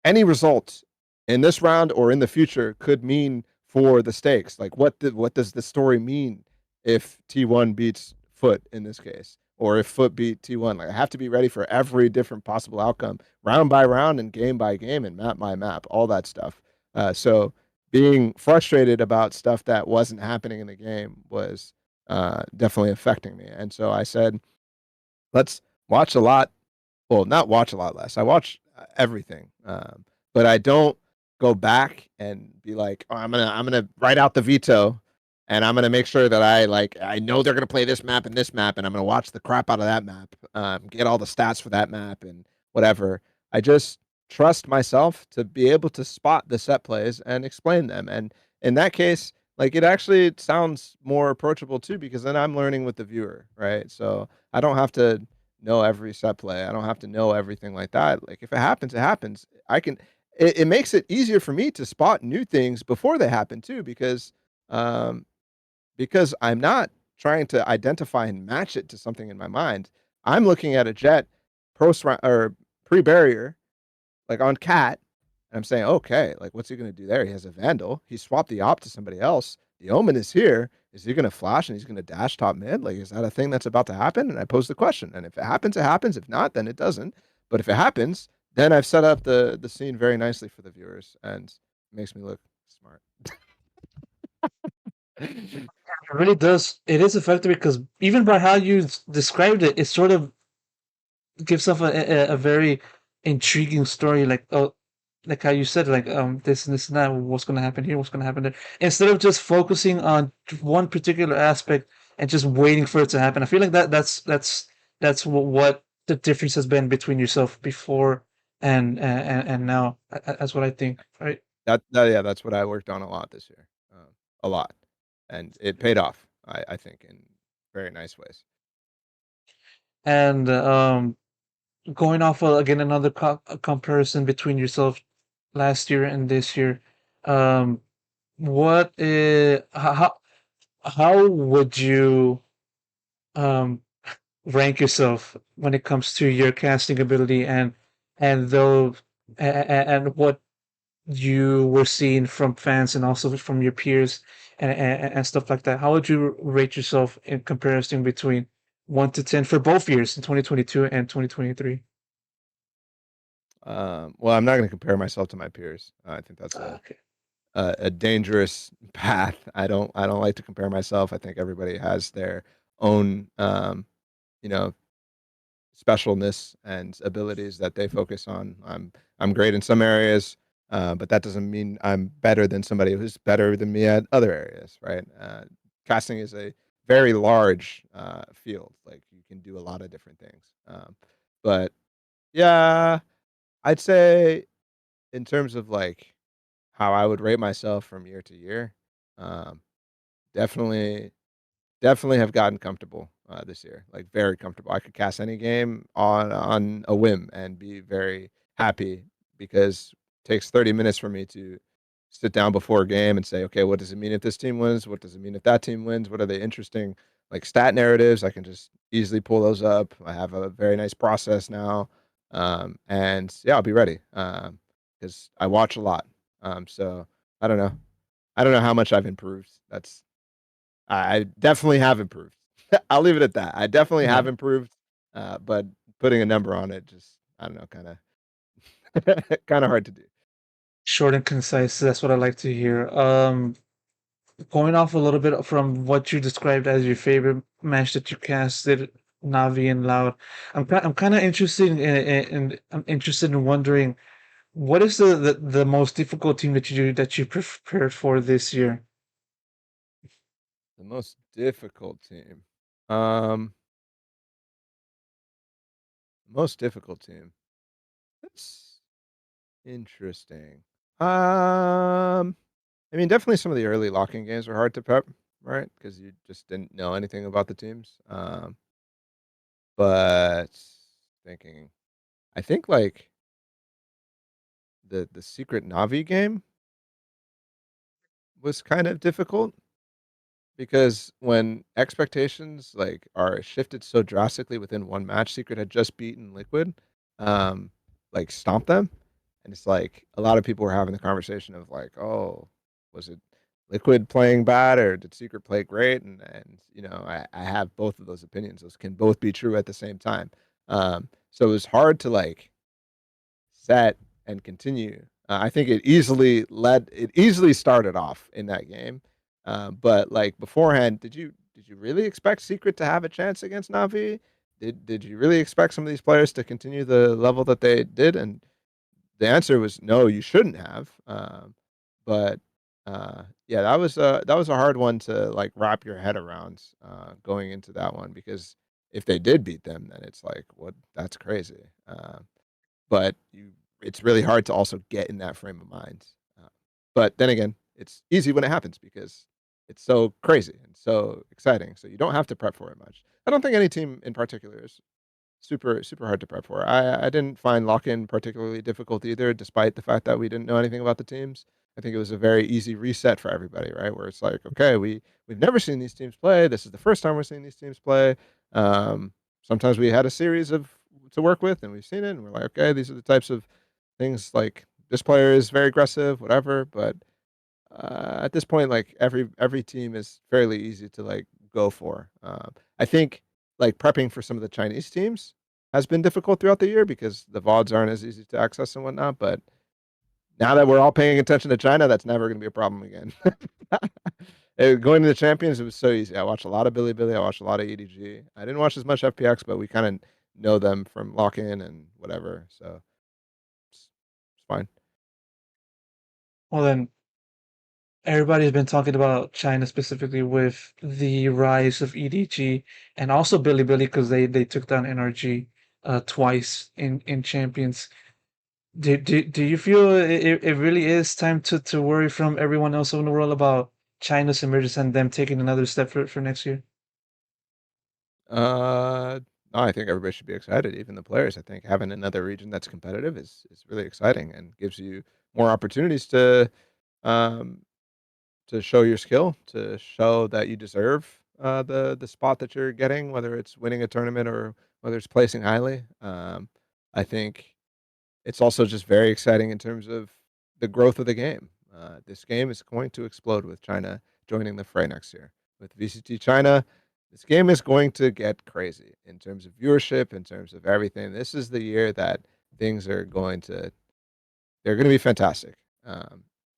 any result in this round or in the future could mean for the stakes. Like what does the story mean if T1 beats Foot in this case, or if Foot beat T1? Like I have to be ready for every different possible outcome, round by round and game by game and map by map, all that stuff. So being frustrated about stuff that wasn't happening in the game was definitely affecting me. And so I said, let's watch a lot well, not watch a lot less. I watch everything, but I don't go back and be like, "Oh, I'm gonna write out the veto, and I'm gonna make sure that I know they're gonna play this map and this map, and I'm gonna watch the crap out of that map, get all the stats for that map and whatever." I just trust myself to be able to spot the set plays and explain them, and in that case, like it actually sounds more approachable too because then I'm learning with the viewer, right? So I don't have to know every set play. I don't have to know everything like that. Like if it happens, it happens. It makes it easier for me to spot new things before they happen too, um because I'm not trying to identify and match it to something in my mind. I'm looking at a jet post or pre-barrier like on Cat, and I'm saying, okay, like what's he gonna do there? He has a Vandal. He swapped the op to somebody else. The Omen is here. Is he gonna flash and he's gonna dash top mid? Like, is that a thing that's about to happen? And I pose the question. And if it happens, it happens. If not, then it doesn't. But if it happens, then I've set up the scene very nicely for the viewers and it makes me look smart. it really does. It is effective because even by how you described it, it sort of gives off a very intriguing story. Like, oh, like how you said, like this and this and that. What's going to happen here? What's going to happen there? Instead of just focusing on one particular aspect and just waiting for it to happen. I feel like that's what the difference has been between yourself before and now. That's what I think, right? Yeah, that's what I worked on a lot this year, a lot, and it paid off. I think in very nice ways. And going off of, again, another comparison between yourself last year and this year. what is how would you um rank yourself when it comes to your casting ability and though and what you were seeing from fans and also from your peers and stuff like that? How would you rate yourself in comparison between 1 to 10 for both years in 2022 and 2023? Well, I'm not going to compare myself to my peers. I think that's Okay. a dangerous path. I don't like to compare myself. I think everybody has their own you know specialness and abilities that they focus on. I'm great in some areas, but that doesn't mean I'm better than somebody who's better than me at other areas, right? Casting is a very large field. Like you can do a lot of different things. But yeah, I'd say in terms of like how I would rate myself from year to year, um, definitely definitely have gotten comfortable, this year, like, very comfortable. I could cast any game on a whim and be very happy because it takes 30 minutes for me to sit down before a game and say, "Okay, what does it mean if this team wins? What does it mean if that team wins? What are the interesting, like, stat narratives?" I can just easily pull those up. I have a very nice process now, and, yeah, I'll be ready, because I watch a lot. So I don't know. I don't know how much I've improved. I definitely have improved. I'll leave it at that. I definitely have No, improved, but putting a number on it just I don't know, kinda kinda hard to do. short and concise. That's what I like to hear. Going off a little bit from what you described as your favorite match that you casted, Navi and Loud. I'm kind of interested I'm interested in wondering what is the most difficult team that you prepared for this year? The most difficult team. Um, Most difficult team. That's interesting. Um, I mean, definitely some of the early locking games were hard to prep, right? Because you just didn't know anything about the teams. But thinking, I think like the secret Navi game was kind of difficult because when expectations like are shifted so drastically within one match, Secret had just beaten Liquid, like stomp them, and it's like a lot of people were having the conversation of like, oh, was it Liquid playing bad or did Secret play great? And I have both of those opinions. Those can both be true at the same time. So it was hard to like set and continue. I think it easily started off in that game. But like beforehand, did you really expect Secret to have a chance against Navi? Did you really expect some of these players to continue the level that they did? And the answer was no, you shouldn't have. But yeah, that was a hard one to like wrap your head around going into that one because if they did beat them, then it's like what that's crazy. But it's really hard to also get in that frame of mind. But then again, it's easy when it happens because it's so crazy and so exciting. So you don't have to prep for it much. I don't think any team in particular is super hard to prep for. I didn't find lock-in particularly difficult either, despite the fact that we didn't know anything about the teams. I think it was a very easy reset for everybody, right? Where it's like, okay, we've never seen these teams play. This is the first time we're seeing these teams play. Um, Sometimes we had a series of to work with, and we've seen it, and we're like, okay, these are the types of things. Like this player is very aggressive, whatever. But at this point, like every team is fairly easy to like go for. I think like prepping for some of the Chinese teams has been difficult throughout the year because the VODs aren't as easy to access and whatnot. But now that we're all paying attention to China, that's never going to be a problem again. Going to the champions, it was so easy. I watched a lot of Billy. I watched a lot of EDG. I didn't watch as much FPX, but we kind of know them from lock in and whatever. So it's fine. Well, then everybody's been talking about China specifically with the rise of EDG and also Billy because they took down NRG twice in champions. Do you feel it really is time to worry from everyone else in the world about China's emergence and them taking another step for next year? No, I think everybody should be excited, even the players. I think having another region that's competitive is really exciting and gives you more opportunities to, um, to show your skill, to show that you deserve the spot that you're getting, whether it's winning a tournament or whether it's placing highly. I think it's also just very exciting in terms of the growth of the game. This game is going to explode with China joining the fray next year. With VCT China, this game is going to get crazy in terms of viewership, in terms of everything. This is the year that things are going to they're going to be fantastic.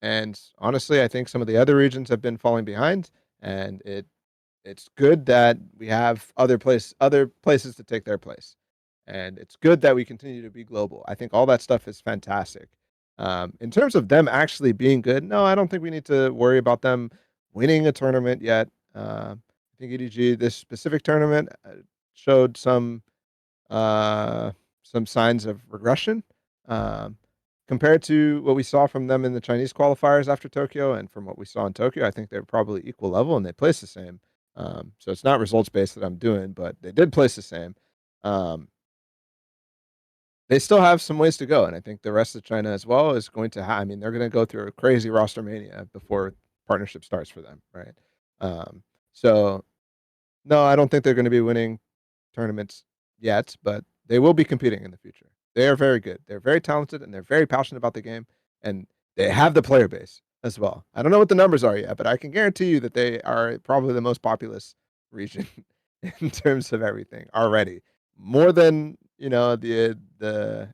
And honestly, I think some of the other regions have been falling behind, and it's good that we have other places to take their place, and it's good that we continue to be global. I think all that stuff is fantastic. In terms of them actually being good, no, I don't think we need to worry about them winning a tournament yet. I think EDG this specific tournament showed uh, some signs of regression. Um, Compared to what we saw from them in the Chinese qualifiers after Tokyo and from what we saw in Tokyo, I think they're probably equal level and they place the same. So it's not results based that I'm doing, but they did place the same. Um, they still have some ways to go, and I think the rest of China as well is going to. I mean, they're going to go through a crazy roster mania before partnership starts for them, right? Um, so no, I don't think they're going to be winning tournaments yet, but they will be competing in the future. They are very good. They're very talented and they're very passionate about the game, and they have the player base as well. I don't know what the numbers are yet, but I can guarantee you that they are probably the most populous region in terms of everything already. More than, the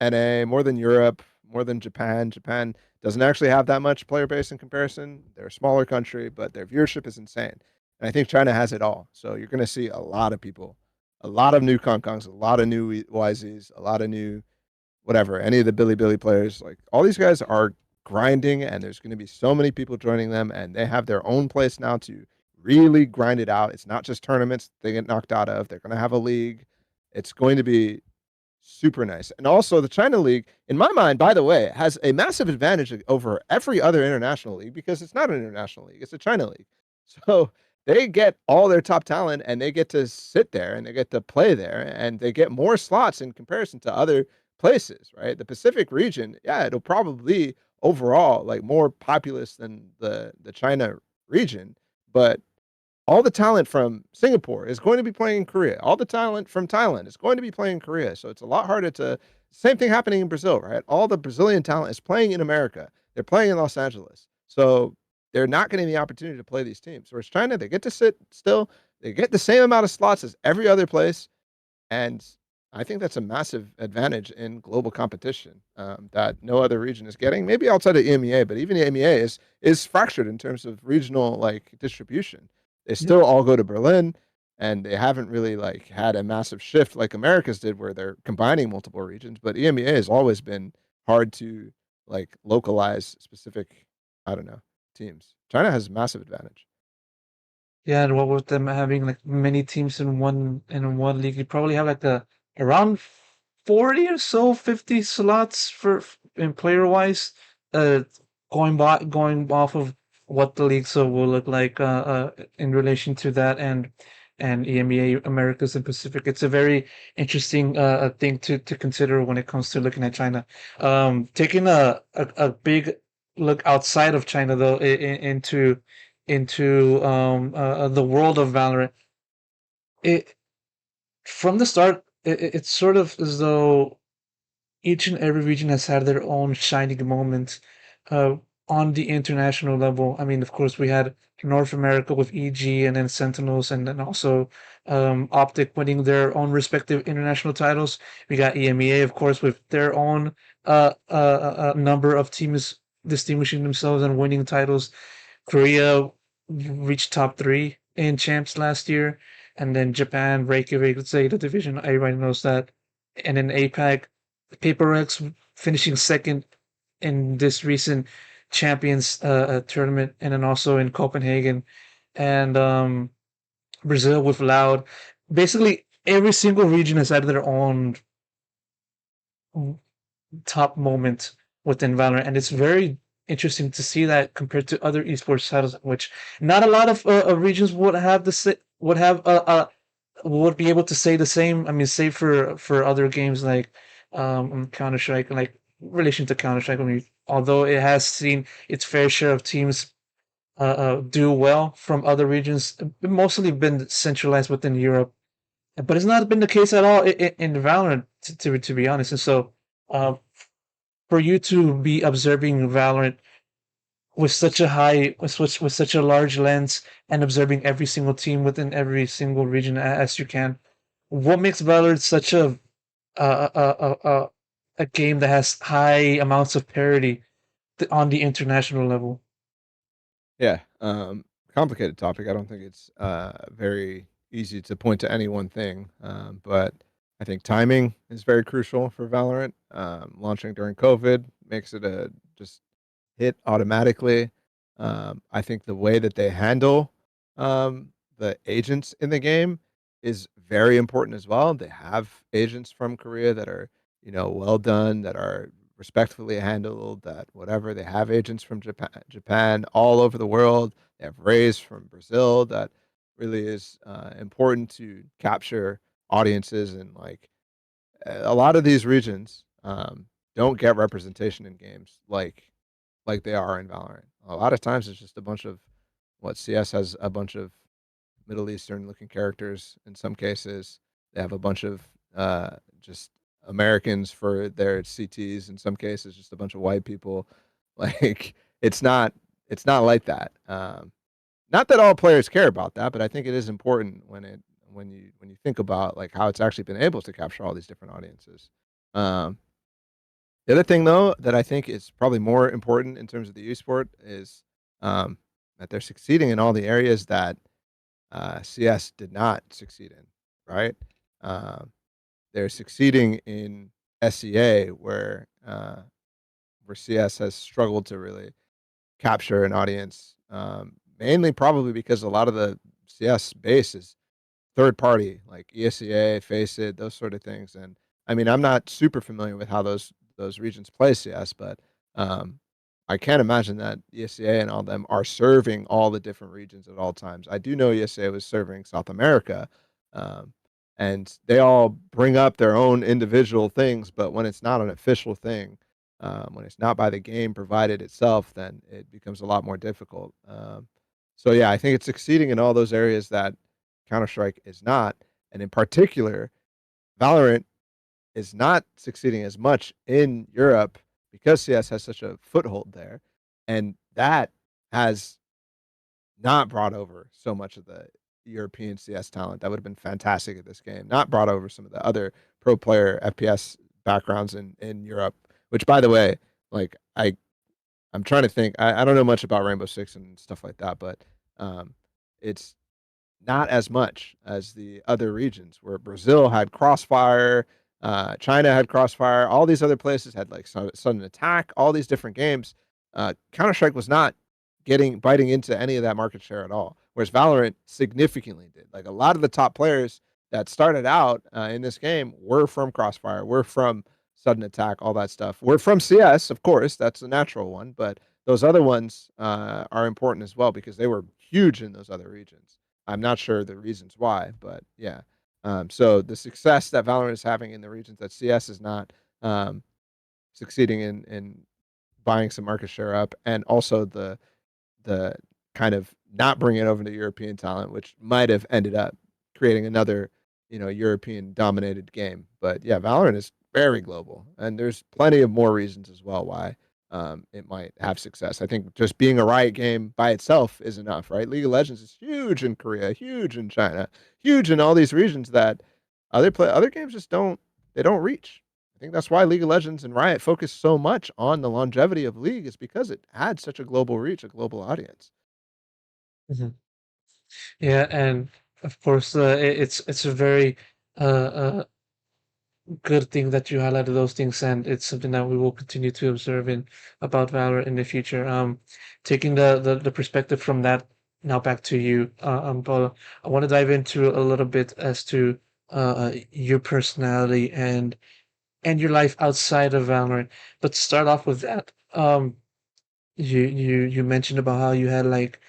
NA, more than Europe, more than Japan. Japan doesn't actually have that much player base in comparison. They're a smaller country, but their viewership is insane. And I think China has it all. So you're going to see a lot of people, a lot of new Kong, a lot of new YZs, a lot of new whatever, any of the Billy players. Like all these guys are grinding, and there's going to be so many people joining them, and they have their own place now to really grind it out. It's not just tournaments they get knocked out of. They're going to have a league. It's going to be super nice. And also, the China League, in my mind, by the way, has a massive advantage over every other international league because it's not an international league, it's a China League. So they get all their top talent and they get to sit there and they get to play there and they get more slots in comparison to other places, right? The Pacific region, yeah, it'll probably be overall like more populous than the China region, but all the talent from Singapore is going to be playing in Korea. All the talent from Thailand is going to be playing in Korea. So it's a lot harder to. Same thing happening in Brazil, right? All the Brazilian talent is playing in America. They're playing in Los Angeles. So they're not getting the opportunity to play these teams. Whereas China, they get to sit still. They get the same amount of slots as every other place. And I think that's a massive advantage in global competition that no other region is getting. Maybe outside of EMEA, but even the EMEA is fractured in terms of regional like distribution. They Yep. still all go to Berlin, and they haven't really like had a massive shift like America's did, where they're combining multiple regions. But EMEA has always been hard to like localize specific, I don't know, teams. China has massive advantage. Yeah, and what with them having like many teams in one league, you probably have like the around 40 or so, 50 slots in player wise. Uh, going off of what the league so will look like in relation to that and EMEA Americas and Pacific. It's a very interesting thing to consider when it comes to looking at China. Taking a big look outside of China though into the world of Valorant. It from the start, it's sort of as though each and every region has had their own shining moment uh, on the international level. I mean, of course, we had North America with EG and then Sentinels, and then also Optic winning their own respective international titles. We got EMEA, of course, with their own number of teams distinguishing themselves and winning titles. Korea reached top three in champs last year, and then Japan, Reykjavik, Zeta division. Everybody knows that. And then APAC, Paper X finishing second in this recent champions tournament, and then also in Copenhagen, and Brazil with Loud. Basically, every single region has had their own top moment within Valorant, and it's very interesting to see that compared to other esports titles, which not a lot of regions would have would have would be able to say the same. I mean, save for other games like Counter Strike, like relation to Counter Strike. I mean, although it has seen its fair share of teams do well from other regions. Mostly been centralized within Europe, but it's not been the case at all in Valorant, to be honest. And so, uh, for you to be observing Valorant with such a with such a large lens and observing every single team within every single region as you can, what makes Valorant such a a, a, a game that has high amounts of parity on the international level? Yeah, complicated topic. I don't think it's very easy to point to any one thing, but I think timing is very crucial for Valorant. Launching during COVID makes it a just hit automatically. I think the way that they handle the agents in the game is very important as well. They have agents from Korea that are, well done, that are respectfully handled, that whatever. They have agents from Japan all over the world. They have Rays from Brazil that really is important to capture audiences and like a lot of these regions don't get representation in games like they are in Valorant. A lot of times it's just a bunch of what CS has a bunch of Middle Eastern looking characters in some cases. They have a bunch of just Americans for their CTs in some cases, just a bunch of white people. Like it's not it's not like that. Not that all players care about that, but I think it is important when you think about like how it's actually been able to capture all these different audiences. Um, the other thing, though, that I think is probably more important in terms of the esport is, that they're succeeding in all the areas that, CS did not succeed in, right? Um, they're succeeding in SEA where CS has struggled to really capture an audience, mainly probably because a lot of the CS base is third party, like ESEA, Faceit, those sort of things, and, I mean, I'm not super familiar with how those regions play CS, but, um, I can't imagine that ESEA and all them are serving all the different regions at all times. I do know ESEA was serving South America, um, and they all bring up their own individual things, but when it's not an official thing, when it's not by the game provided itself, then it becomes a lot more difficult, so, yeah, I think it's succeeding in all those areas that Counter Strike is not, and in particular, Valorant is not succeeding as much in Europe because CS has such a foothold there, and that has not brought over so much of the European CS talent that would have been fantastic at this game, not brought over some of the other pro player FPS backgrounds in Europe, which, by the way, like, I'm trying to think, I don't know much about Rainbow Six and stuff like that, but, it's not as much as the other regions where Brazil had Crossfire, China had Crossfire, all these other places had like sudden attack, all these different games. Counter Strike was not getting biting into any of that market share at all, whereas Valorant significantly did. Like a lot of the top players that started out in this game were from Crossfire, were from sudden attack, all that stuff. We're from CS, of course, that's a natural one, but those other ones are important as well because they were huge in those other regions. I'm not sure the reasons why, but yeah. So the success that Valorant is having in the regions that CS is not um, succeeding in buying some market share up, and also the kind of not bringing it over to European talent, which might have ended up creating another, European dominated game. But yeah, Valorant is very global, and there's plenty of more reasons as well why it might have success. I think just being a Riot game by itself is enough, right? League of Legends is huge in Korea, huge in China, huge in all these regions that other games just don't reach. I think that's why League of Legends and Riot focus so much on the longevity of League is because it had such a global reach, a global audience. Mhm. Yeah, and of course, it's a very good thing that you highlighted those things, and it's something that we will continue to observe in about Valor in the future. Taking the perspective from that now back to you, Paula, I want to dive into a little bit as to your personality and your life outside of Valorant. But to start off with that, you mentioned about how you had like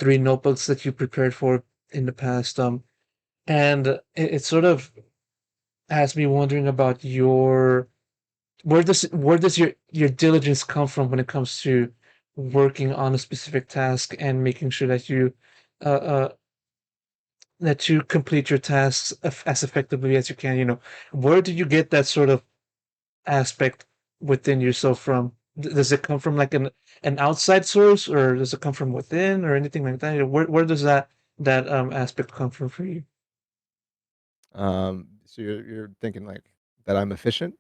three notebooks that you prepared for in the past, and it sort of has me wondering about your where does your diligence come from when it comes to working on a specific task and making sure uh, uh, that you complete your tasks as effectively as you can. Where do you get that sort of aspect within yourself from? Does it come from like an outside source, or does it come from within, or anything like that? Where does that aspect come from for you? So you're thinking like that I'm efficient?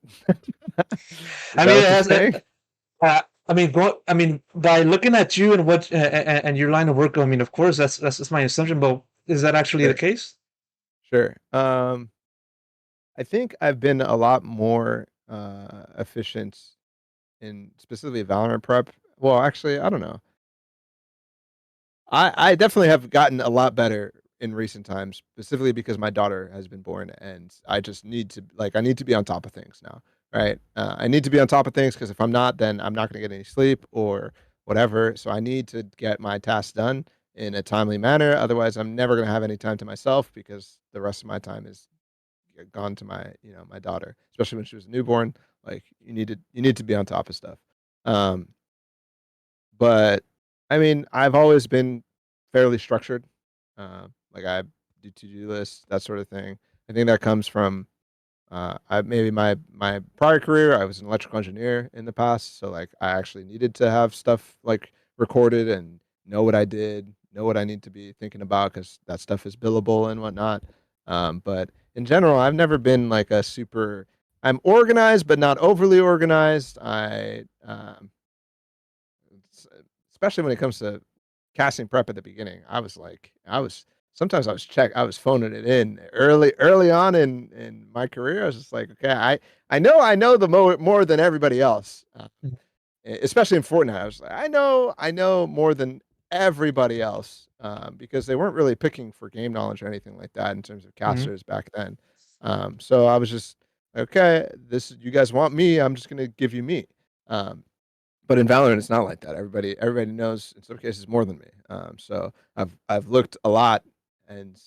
Is I that mean, what you're saying? I mean, by looking at you and and your line of work, I mean, of course, that's my assumption. But is that actually the Sure, case? sure. I think I've been a lot more efficient in specifically Valorant prep. Well, actually, I don't know. I definitely have gotten a lot better in recent times, specifically because my daughter has been born, and I just need to I need to be on top of things now, right? I need to be on top of things because if I'm not, then I'm not going to get any sleep or whatever. So I need to get my tasks done in a timely manner. Otherwise, I'm never going to have any time to myself because the rest of my time is gone to my my daughter, especially when she was a newborn. Like you need to be on top of stuff. Um, but, I mean, I've always been fairly structured. Like, I do to-do lists, that sort of thing. I think that comes from, I maybe my prior career, I was an electrical engineer in the past, so, like, I actually needed to have stuff, like, recorded and know what I did, know what I need to be thinking about because that stuff is billable and whatnot. But in general, I've never been, like, a super I'm organized, but not overly organized. S Especially when it comes to casting prep at the beginning, I was sometimes I was phoning it in early on in my career. I was just like, "Okay, I know the more than everybody else." Especially in Fortnite, I was like, I know more than everybody else," because they weren't really picking for game knowledge or anything like that in terms of Mm-hmm. casters back then. So I was just, "Okay, this you guys want me, I'm just gonna give you me." Um but in Valorant, it's not like that. Everybody knows in some cases more than me. So I've looked a lot and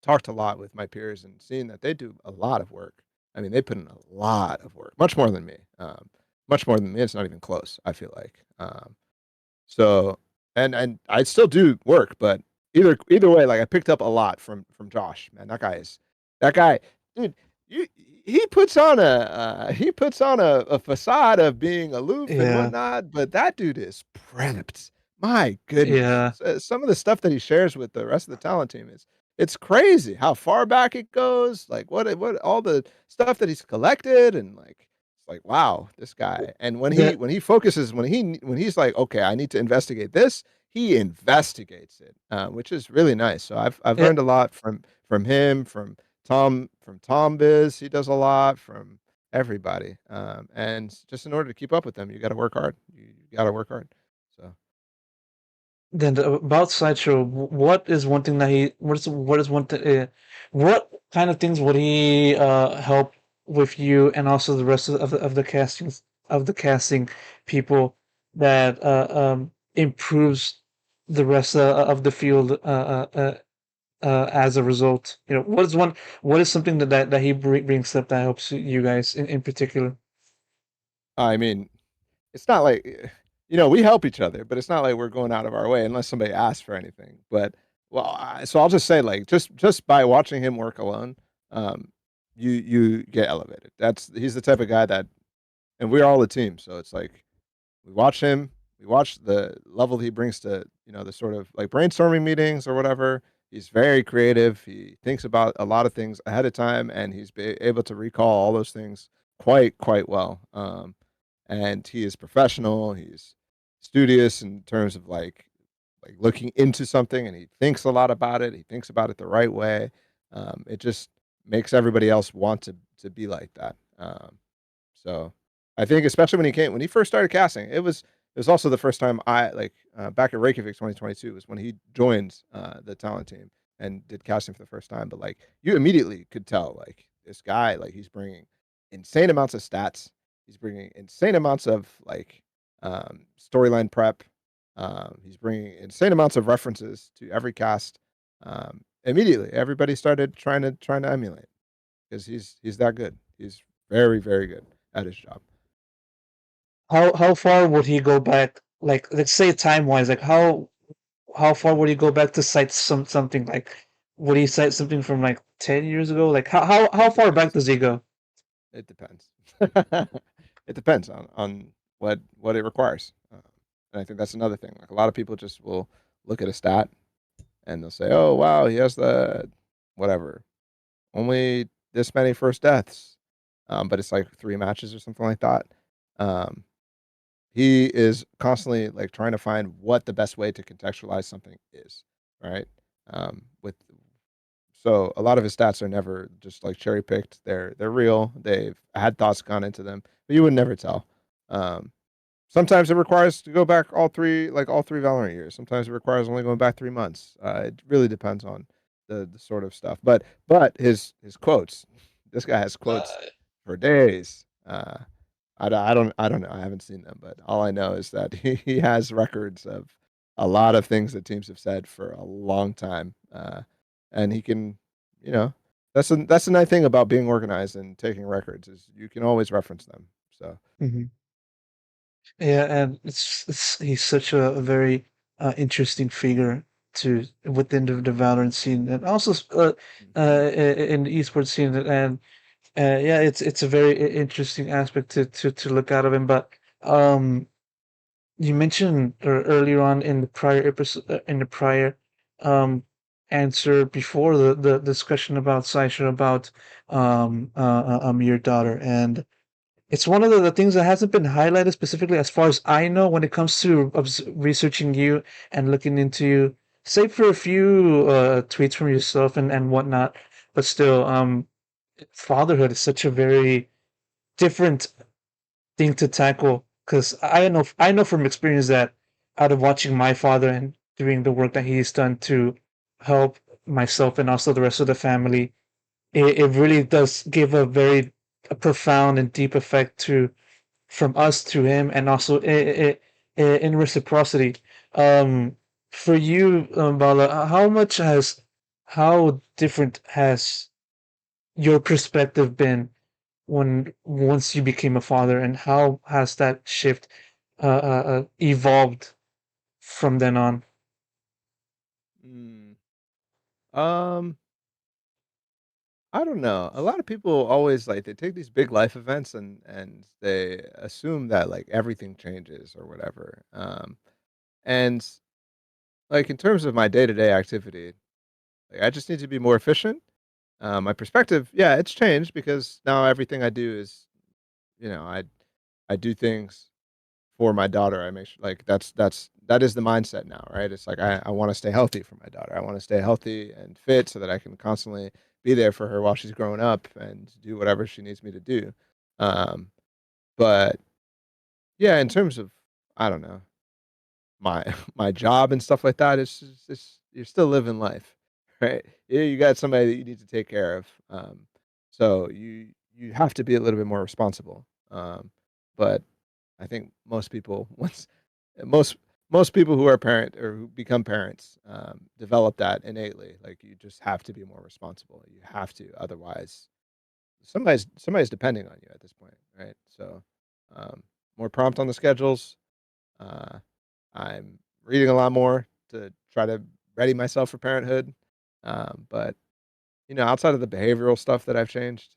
talked a lot with my peers and seen that they do a lot of work. I mean, they put in a lot of work, much more than me. Much more than me. It's not even close. I feel like. So and I still do work, but either way, like I picked up a lot from Josh. Man, that guy, dude. You, he puts on a facade of being aloof and Yeah, whatnot, but that dude is prepped. My goodness, yeah. some of the stuff that he shares with the rest of the talent team is it's crazy how far back it goes. Like what all the stuff that he's collected and like it's like, wow, this guy. And That when he focuses, when he's like, okay, I need to investigate this, he investigates it, which is really nice. So I've yeah. learned a lot from him, from Tom Biz. He does a lot from everybody. And just in order to keep up with them, you got to work hard. You got to work hard. So Then about Sideshow, what is one thing that what is one what kind of things would he help with you and also the rest of the castings of the casting people that improves the rest of the field as a result? What is something that he brings up that helps you guys in particular? I mean, it's not like we help each other, but it's not like we're going out of our way unless somebody asks for anything. But so I'll just say like just by watching him work alone, um, you get elevated. He's the type of guy that, and we're all a team, so it's like we watch him, we watch the level he brings to the sort of like brainstorming meetings or whatever. He's very creative. He thinks about a lot of things ahead of time, and able to recall all those things quite well. And he is professional. He's studious in terms of like looking into something, and he thinks a lot about it. He thinks about it the right way. It just makes everybody else want to be like that. So I think especially when he first started casting, it was also the first time back at Reykjavik 2022 was when he joined the talent team and did casting for the first time. But like you immediately could tell like this guy like he's bringing insane amounts of stats. He's bringing insane amounts of storyline prep. He's bringing insane amounts of references to every cast. Immediately, everybody started trying to emulate because he's that good. He's very good at his job. How far would he go back like let's say time wise, like how far would you go back to cite something like would he cite something from like 10 years ago? Like how It far back depends. does he go? It depends. It depends on what it requires, and I think that's another thing. Like a lot of people just will look at a stat and they'll say, "Oh wow, he has the whatever only this many first deaths," but it's like 3 matches or something like that. Um, he is constantly like trying to find what the best way to contextualize something is, right? With So a lot of his stats are never just like cherry picked. They're real. They've had thoughts gone into them, but you would never tell. Um, Sometimes it requires to go back all three Valorant years. Sometimes it requires only going back 3 months. It really depends on the sort of stuff. But his quotes. This guy has quotes Uh, for days. I don't know. I haven't seen them, but all I know is that he has records of a lot of things that teams have said for a long time, and he can, you know, that's the nice thing about being organized and taking records is you can always reference them. So, mhm. Yeah, and it's he's such a very interesting figure to within the Valorant scene and also mhm. in the esports scene and yeah, it's a very interesting aspect to look out of him. But um, you mentioned earlier on in the prior episode in the prior um answer before the discussion about Sideshow about your daughter and it's one of the things that hasn't been highlighted specifically, as far as I know, when it comes to researching you and looking into you, save for a few tweets from yourself and whatnot. But still, fatherhood is such a very different thing to tackle. Because I know from experience that out of watching my father and doing the work that he's done to help myself and also the rest of the family, it really does give a profound and deep effect to from us to him, and also in reciprocity. Um, for you, Balla, how different has your perspective been when once you became a father, and how has that shift evolved from then on? Mm, um, I don't know. A lot of people always like they take these big life events and they assume that like everything changes or whatever. And like in terms of my day to day activity, like I just need to be more efficient. My perspective, yeah, it's changed because now everything I do is, you know, I do things for my daughter. I make sure like that is the mindset now, right? It's like I want to stay healthy for my daughter. I want to stay healthy and fit so that I can constantly be there for her while she's growing up and do whatever she needs me to do. Um, but yeah, in terms of I don't know my my job and stuff like that, it's you're still living life, right? Yeah, you got somebody that you need to take care of. So you have to be a little bit more responsible. But I think most people most most people who are parent or who become parents develop that innately. Like you just have to be more responsible. You have to, otherwise somebody's depending on you at this point, right? So um, more prompt on the schedules. Uh, I'm reading a lot more to try to ready myself for parenthood. But outside of the behavioral stuff that I've changed,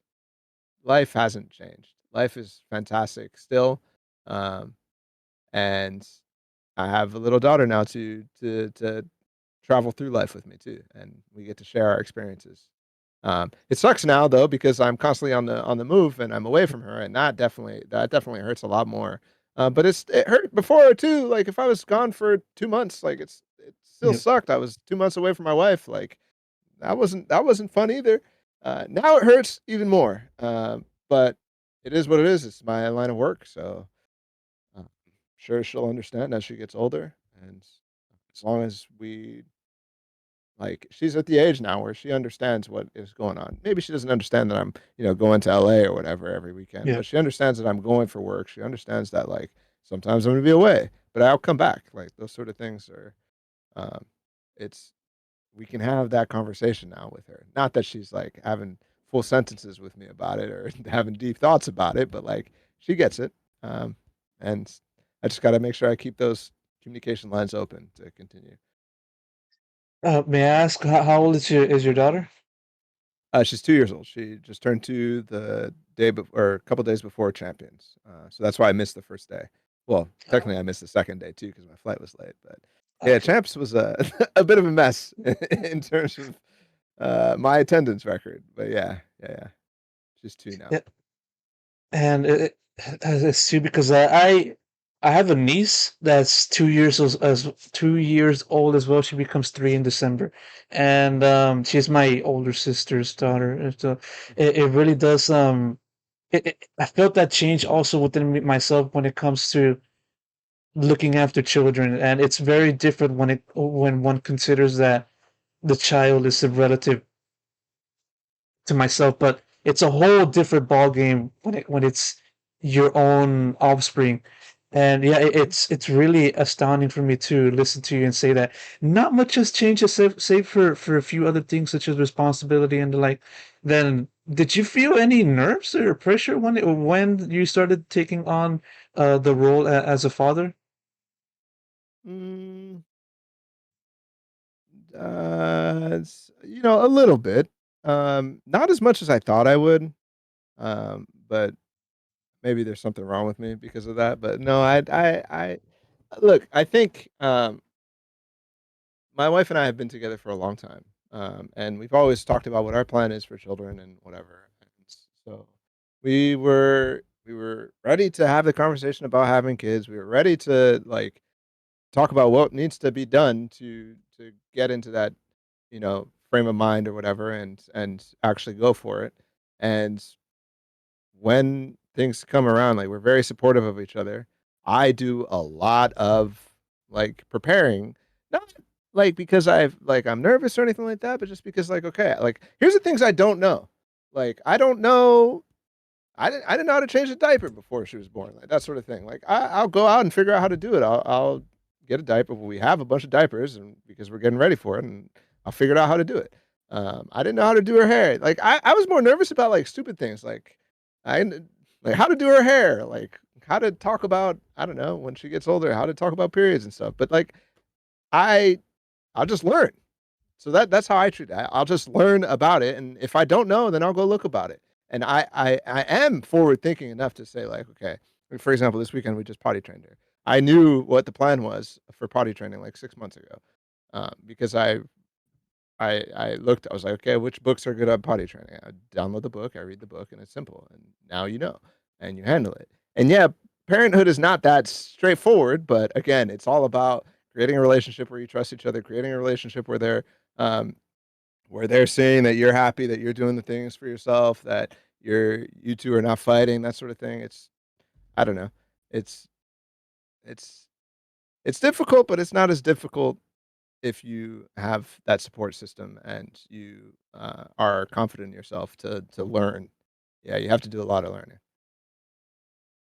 life hasn't changed. Life is fantastic still. Um, and I have a little daughter now to travel through life with me too, and we get to share our experiences. It sucks now though because I'm constantly on the move and I'm away from her, and that definitely hurts a lot more. But it hurt before too. Like if I was gone for 2 months, like it still Yeah, sucked. I was 2 months away from my wife. Like that wasn't fun either. Now it hurts even more. But it is what it is. It's my line of work, so sure she'll understand as she gets older, and as long as we like, she's at the age now where she understands what is going on. Maybe she doesn't understand that I'm, going to LA or whatever every weekend, yeah, but she understands that I'm going for work. She understands that, like, sometimes I'm gonna be away, but I'll come back. Like, those sort of things are, um, it's we can have that conversation now with her. Not that she's, like, having full sentences with me about it or having deep thoughts about it, but, like, she gets it, and I just got to make sure I keep those communication lines open to continue. May I ask how old is your daughter? She's 2 years old. She just turned 2 the day before, or a couple days before Champions. So that's why I missed the first day. Well, technically, I missed the second day too because my flight was late. But yeah, Okay. Champs was a a bit of a mess in terms of my attendance record. But yeah. She's 2 now. Yeah, and it's too because I have a niece that's 2 years as 2 years old as well. She becomes 3 in December, and she's my older sister's daughter. And so it really does I felt that change also within myself when it comes to looking after children, and it's very different when one considers that the child is a relative to myself, but it's a whole different ball game when it's your own offspring. And yeah, it's really astounding for me to listen to you and say that not much has changed save for a few other things such as responsibility and the like. Then did you feel any nerves or pressure when you started taking on the role as a father? Mm, a little bit. Not as much as I thought I would. But maybe there's something wrong with me because of that. But no, I look. I think my wife and I have been together for a long time, and we've always talked about what our plan is for children and whatever. And so we were ready to have the conversation about having kids. We were ready to like talk about what needs to be done to get into that, frame of mind or whatever, and actually go for it. And when things come around, like, we're very supportive of each other. I do a lot of, like, preparing, not, like, because I'm nervous or anything like that, but just because, like, okay, like, here's the things I don't know. Like, I didn't know how to change a diaper before she was born, like, that sort of thing. Like, I'll go out and figure out how to do it. I'll get a diaper. We have a bunch of diapers and because we're getting ready for it, and I'll figure out how to do it. I didn't know how to do her hair. Like, I was more nervous about, like, stupid things, like, I kn like, how to do her hair, like, how to talk about, I don't know, when she gets older, how to talk about periods and stuff, but, like, I I'll just learn. So that's how I treat it. I'll just learn about it, and if I don't know, then I'll go look about it. And I am forward thinking enough to say like, okay, like, for example, this weekend we just potty trained her. I knew what the plan was for potty training like 6 months ago, because I looked. I was like, okay, which books are good at potty training? I download the book, I read the book, and it's simple. And now you know, and you handle it. And yeah, parenthood is not that straightforward, but again, it's all about creating a relationship where you trust each other, creating a relationship um, where they're saying that you're happy, that you're doing the things for yourself, that you two are not fighting, that sort of thing. It's I don't know. It's it's it's difficult, but it's not as difficult if you have that support system and you are confident in yourself to learn. Yeah, you have to do a lot of learning.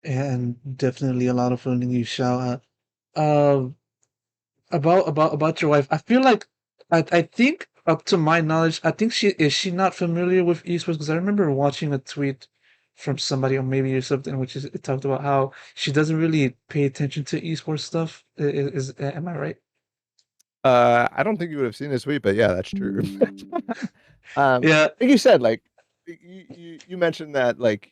And definitely a lot of learning you shall. Um, about your wife. I feel like I think up to my knowledge, I think she not familiar with esports because I remember watching a tweet from somebody or maybe or something which is it talked about how she doesn't really pay attention to esports stuff. Am I right? I don't think you would have seen this tweet, but yeah, that's true. Yeah, Like you said, like you mentioned that like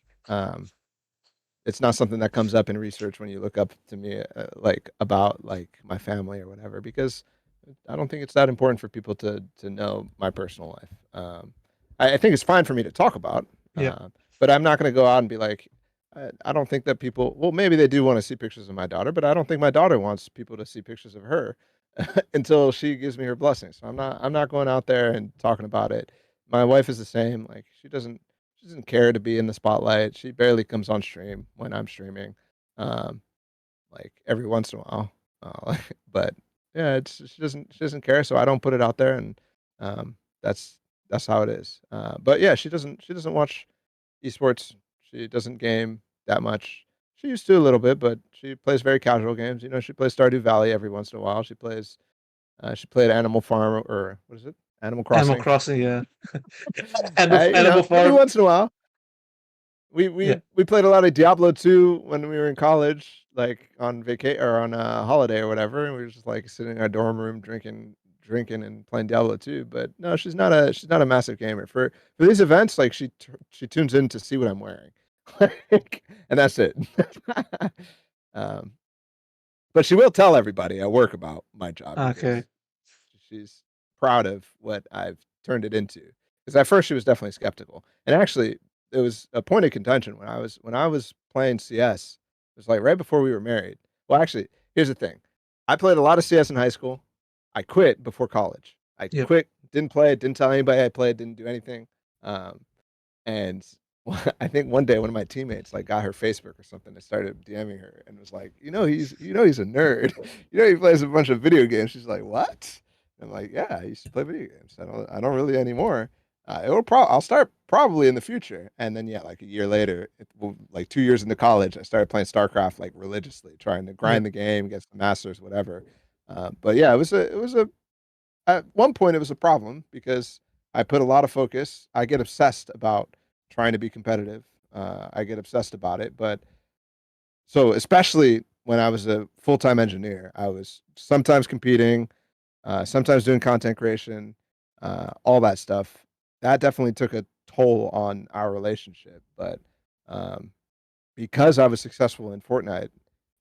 it's not something that comes up in research when you look up to me, like, about, like, my family or whatever, because I don't think it's that important for people to know my personal life. I think it's fine for me to talk about, yeah. but I'm not gonna go out and be like, I don't think that people, well, maybe they do wanna see pictures of my daughter, but I don't think my daughter wants people to see pictures of her until she gives me her blessing. So I'm not going out there and talking about it. My wife is the same. Like, she doesn't care to be in the spotlight. She barely comes on stream when I'm streaming, um, like, every once in a while, but, yeah, she doesn't care, so I don't put it out there, and, um, that's that's how it is, but, yeah, she doesn't watch esports. She doesn't game that much. She used to a little bit, but she plays very casual games. She plays Stardew Valley every once in a while. She played Animal Farm, or what is it? Animal Animal Crossing. Crossing, yeah. Animal Every Farm. once in a while. We Yeah. we we played a lot of Diablo 2 when we were in college, like on vacation or on a holiday or whatever, and we were just like sitting in our dorm room drinking and playing Diablo 2. But no, she's not a massive gamer. For these events, like she tunes in to see what I'm wearing, like, and that's it. um, but she will tell everybody at work about my job Okay. because she's proud of what I've turned it into. Because at first she was definitely skeptical, and actually it was a point of contention when I was playing CS. It was like right before we were married. Well, actually, here's the thing: I played a lot of CS in high school. I quit before college. I Yep. quit, didn't play it, didn't tell anybody I played, didn't do anything. Um, and I think one day one of my teammates like got her Facebook or something and started DMing her and was like, he's a nerd. He plays a bunch of video games. She's like, what? I'm like, yeah, I used to play video games. I don't really anymore. I'll start probably in the future. And then yeah, like a year later, like 2 years into college, I started playing StarCraft like religiously, trying to Yep. grind the game, get some masters, whatever. But yeah, it was a at one point it was a problem because I put a lot of focus. I get obsessed about trying to be competitive. I get obsessed about it, but so especially when I was a full-time engineer, I was sometimes competing, sometimes doing content creation, all that stuff. That definitely took a toll on our relationship. But um, because I was successful in Fortnite,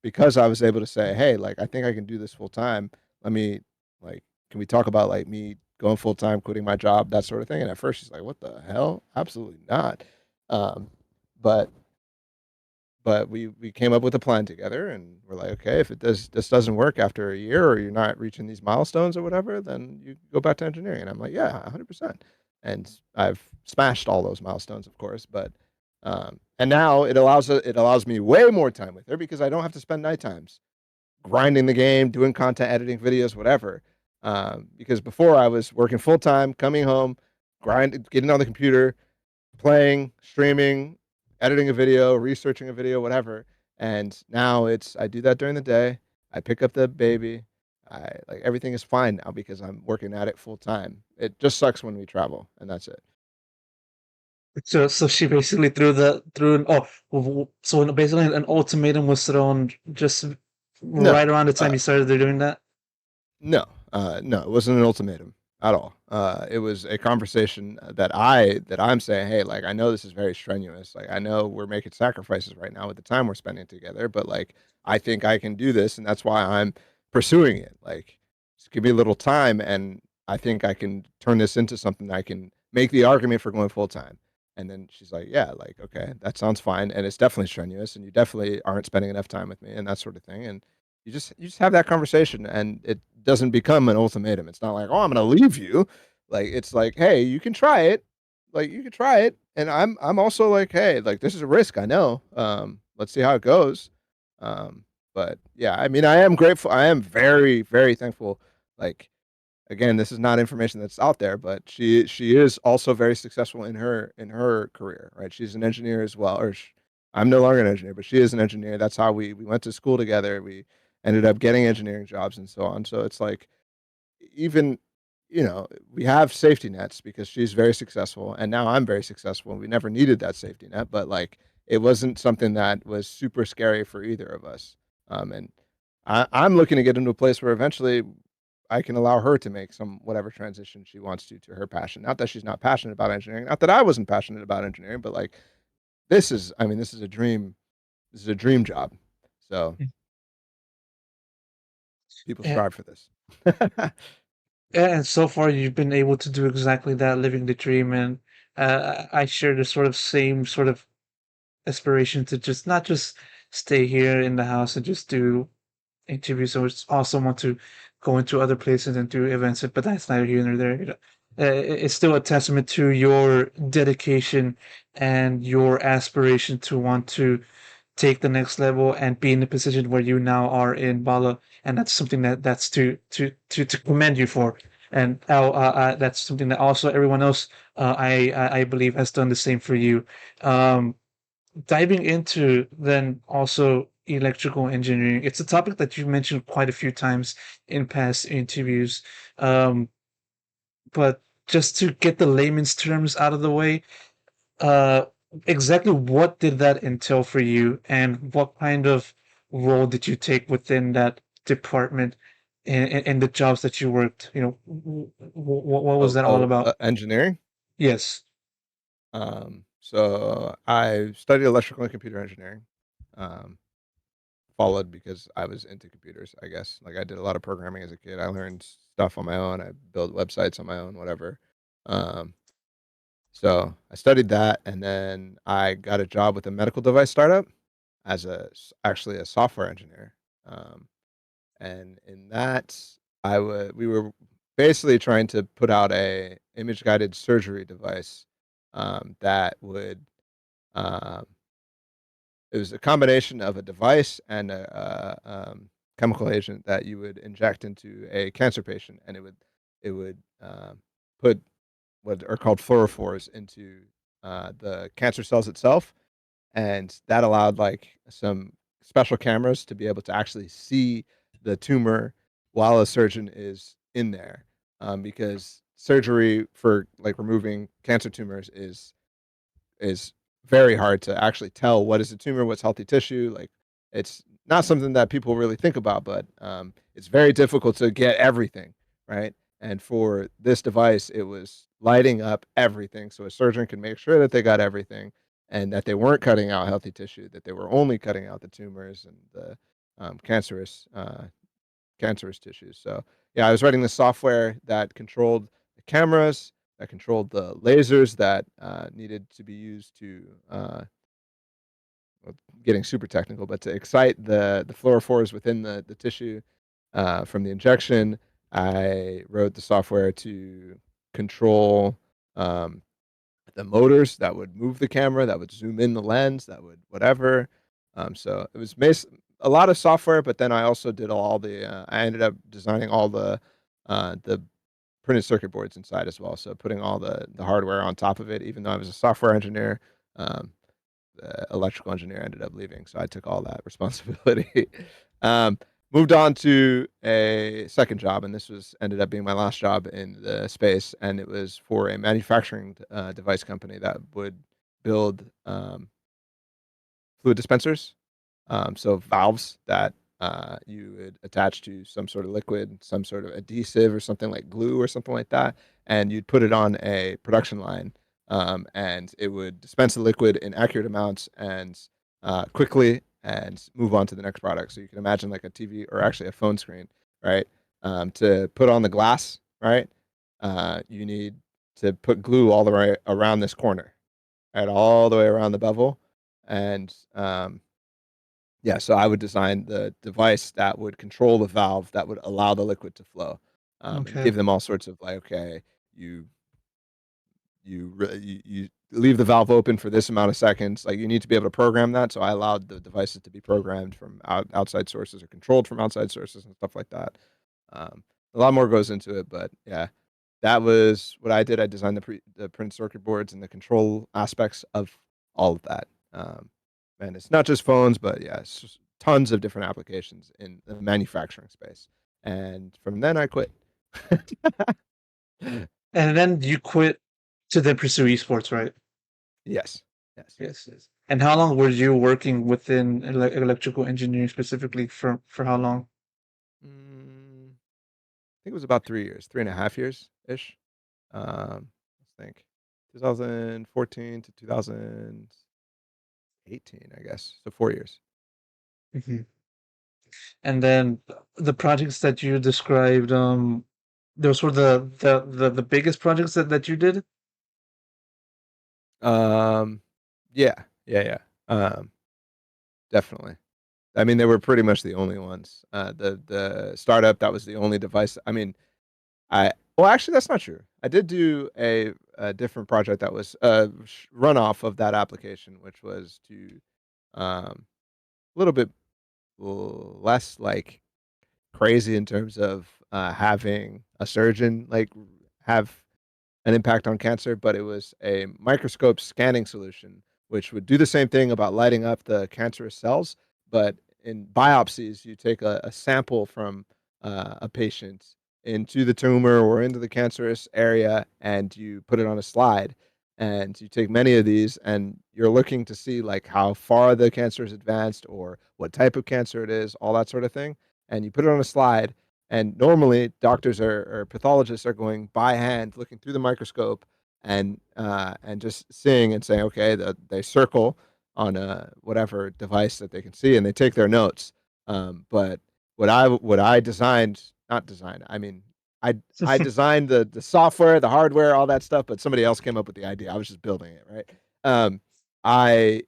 because I was able to say, "Hey, like I think I can do this full time. Let me like can we talk about like me going full time, quitting my job, that sort of thing?" And at first she's like, "What the hell? Absolutely not." Um, but we came up with a plan together and we're like, "Okay, if it does this doesn't work after a year or you're not reaching these milestones or whatever, then you go back to engineering." And I'm like, "Yeah, 100%." And I've smashed all those milestones, of course, but and now it allows me way more time with her because I don't have to spend night times grinding the game, doing content, editing videos, whatever. Because before I was working full time, coming home, getting on the computer, playing, streaming, editing a video, researching a video, whatever. And now I do that during the day. I pick up the baby. I like everything is fine now because I'm working at it full time. It just sucks when we travel, and that's it. So she basically threw an so basically an ultimatum was thrown just right No, around the time you started doing that. no, no, it wasn't an ultimatum at all. It was a conversation that I'm saying, hey, like I know this is very strenuous. Like I know we're making sacrifices right now with the time we're spending together, but like I think I can do this, and that's why I'm pursuing it. Like just give me a little time, and I think I can turn this into something I can make the argument for going full time. And then she's like, yeah, like okay, that sounds fine, and it's definitely strenuous, and you definitely aren't spending enough time with me, and that sort of thing, and you just have that conversation and it doesn't become an ultimatum. It's not like, "Oh, I'm gonna leave you." Like it's like, "Hey, you can try it." Like you can try it. And I'm also like, "Hey, like this is a risk, I know. Let's see how it goes." Um, but yeah, I mean, I am grateful. I am very, very thankful. Like again, this is not information that's out there, but she is also very successful in her career, right? She's an engineer as well, I'm no longer an engineer, but she is an engineer. That's how we went to school together. We ended up getting engineering jobs and so on. So it's like even we have safety nets because she's very successful and now I'm very successful. We never needed that safety net, but like it wasn't something that was super scary for either of us. And I'm looking to get into a place where eventually I can allow her to make some whatever transition she wants to her passion. Not that she's not passionate about engineering, not that I wasn't passionate about engineering, but like this is a dream. This is a dream job. So people Yeah, strive for this. and so far you've been able to do exactly that, living the dream. And I share the sort of same sort of aspiration to just not just stay here in the house and just do interviews. I would also want to go into other places and do events, but that's neither here nor there. It's still a testament to your dedication and your aspiration to want to take the next level and be in the position where you now are in Balla, and that's something that's to commend you for. And that's something that also everyone else, I believe, has done the same for you. Um, Diving into then also electrical engineering, it's a topic that you've mentioned quite a few times in past interviews. Um, but just to get the layman's terms out of the way, uh, exactly what did that entail for you, and what kind of role did you take within that department in the jobs that you worked? What was that all about? Engineering. Yes. So I studied electrical and computer engineering. Um, Followed because I was into computers, I guess. Like I did a lot of programming as a kid. I learned stuff on my own. I built websites on my own, whatever. Um, so I studied that, and then I got a job with a medical device startup as actually a software engineer. Um, and in that, we were basically trying to put out a image guided surgery device that would um, it was a combination of a device and a chemical agent that you would inject into a cancer patient, and it would put what are called fluorophores into the cancer cells itself, and that allowed like some special cameras to be able to actually see the tumor while a surgeon is in there, because surgery for like removing cancer tumors is very hard to actually tell what is a tumor, what's healthy tissue. Like it's not something that people really think about, but it's very difficult to get everything right. And for this device, it was lighting up everything, so a surgeon can make sure that they got everything and that they weren't cutting out healthy tissue, that they were only cutting out the tumors and the cancerous tissues. So yeah, I was writing the software that controlled the cameras, that controlled the lasers that needed to be used to well, getting super technical, but to excite the fluorophores within the tissue from the injection. I wrote the software to control um, the motors that would move the camera, that would zoom in the lens, that would whatever. So it was a lot of software, but then I also did all the. I ended up designing all the printed circuit boards inside as well. So putting all the hardware on top of it, even though I was a software engineer, um, the electrical engineer ended up leaving, so I took all that responsibility. um, Moved on to a second job, and this was ended up being my last job in the space, and it was for a manufacturing device company that would build fluid dispensers, so valves that you would attach to some sort of liquid, some sort of adhesive or something like glue or something like that, and you'd put it on a production line, and it would dispense the liquid in accurate amounts and quickly, and move on to the next product. So you can imagine like a TV or actually a phone screen, right? To put on the glass, right? You need to put glue all the way around this corner, right, all the way around the bevel, and yeah, so I would design the device that would control the valve that would allow the liquid to flow, and Okay. give them all sorts of like, okay, you you leave the valve open for this amount of seconds. Like you need to be able to program that. So I allowed the devices to be programmed from outside sources or controlled from outside sources and stuff like that. Um, a lot more goes into it, but yeah, that was what I did. I designed the print circuit boards and the control aspects of all of that. And it's not just phones, but yeah, it's just tons of different applications in the manufacturing space. And from then I quit. And then you quit to then pursue esports, right? Yes. Yes. Yes, yes. And how long were you working within electrical engineering specifically for how long? I think it was about 3 years, 3.5 years ish. Let's think, 2014 to 2018, I guess. So 4 years. Mhm. And then the projects that you described, those were the biggest projects that you did? Um, yeah, yeah, yeah. Definitely. I mean, they were pretty much the only ones. The startup, that was the only device. I mean, I well, actually, that's not true. I did do a different project that was a runoff of that application, which was to a little bit less like crazy in terms of having a surgeon like have an impact on cancer, but it was a microscope scanning solution, which would do the same thing about lighting up the cancerous cells. But in biopsies, you take a sample from a patient into the tumor or into the cancerous area, and you put it on a slide. And you take many of these and you're looking to see like how far the cancer is advanced or what type of cancer it is, all that sort of thing. And you put it on a slide. And normally doctors or pathologists are going by hand, looking through the microscope and just seeing and saying, okay, they circle on whatever device that they can see, and they take their notes. But what I designed, not designed, I mean, I designed the software, the hardware, all that stuff, but somebody else came up with the idea. I was just building it, right? I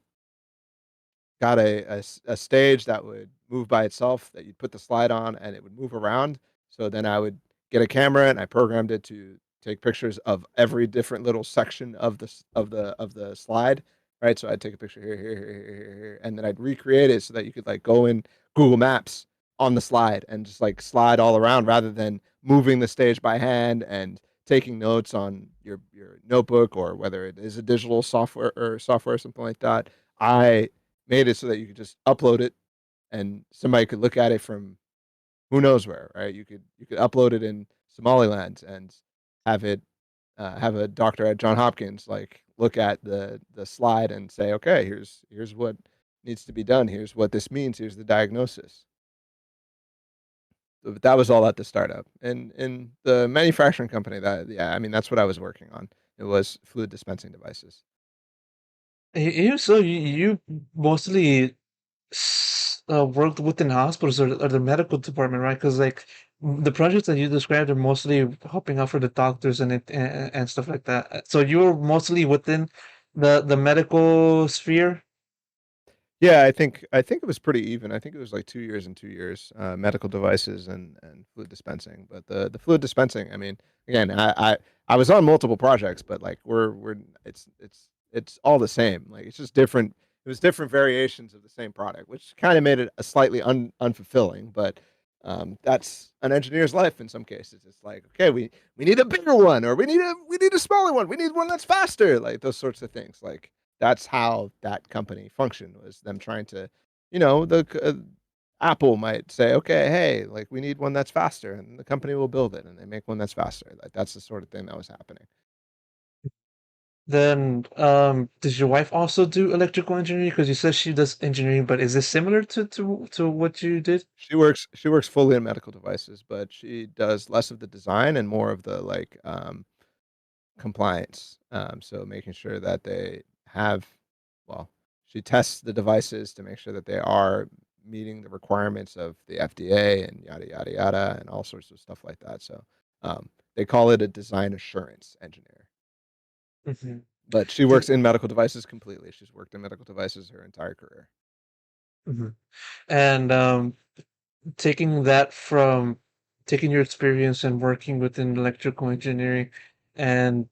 got a stage that would move by itself that you'd put the slide on and it would move around. So then I would get a camera and I programmed it to take pictures of every different little section of the slide, right? So I'd take a picture here, here, here, here, here, here, and then I'd recreate it so that you could like go in Google Maps on the slide and just like slide all around rather than moving the stage by hand and taking notes on your notebook or whether it is a digital software or something like that. I made it so that you could just upload it and somebody could look at it from who knows where, right? You could upload it in Somaliland and have it have a doctor at John Hopkins like look at the slide and say, okay, here's what needs to be done. Here's what this means. Here's the diagnosis. So that was all at the startup. And in the manufacturing company, that yeah, I mean that's what I was working on. It was fluid dispensing devices. So you mostly worked within hospitals or the medical department, right? Because like the projects that you described are mostly helping out for the doctors and stuff like that. So you were mostly within the medical sphere. Yeah, I think it was pretty even. I think it was like 2 years and 2 years, medical devices and fluid dispensing. But the fluid dispensing, I mean, again, I was on multiple projects, but like we're it's all the same. Like it's just different. It was different variations of the same product, which kind of made it a slightly unfulfilling. But that's an engineer's life in some cases. It's like, okay, we need a bigger one, or we need a smaller one. We need one that's faster. Like those sorts of things. Like that's how that company functioned was them trying to, Apple might say, okay, hey, like we need one that's faster, and the company will build it, and they make one that's faster. Like that's the sort of thing that was happening. Then, does your wife also do electrical engineering? Because you said she does engineering, but is this similar to what you did? She works fully in medical devices, but she does less of the design and more of the like compliance. So making sure that they have, well, she tests the devices to make sure that they are meeting the requirements of the FDA and yada yada yada and all sorts of stuff like that. So they call it a design assurance engineer. Hmm. But she works in medical devices completely. She's worked in medical devices her entire career. And taking that from taking your experience and working within electrical engineering and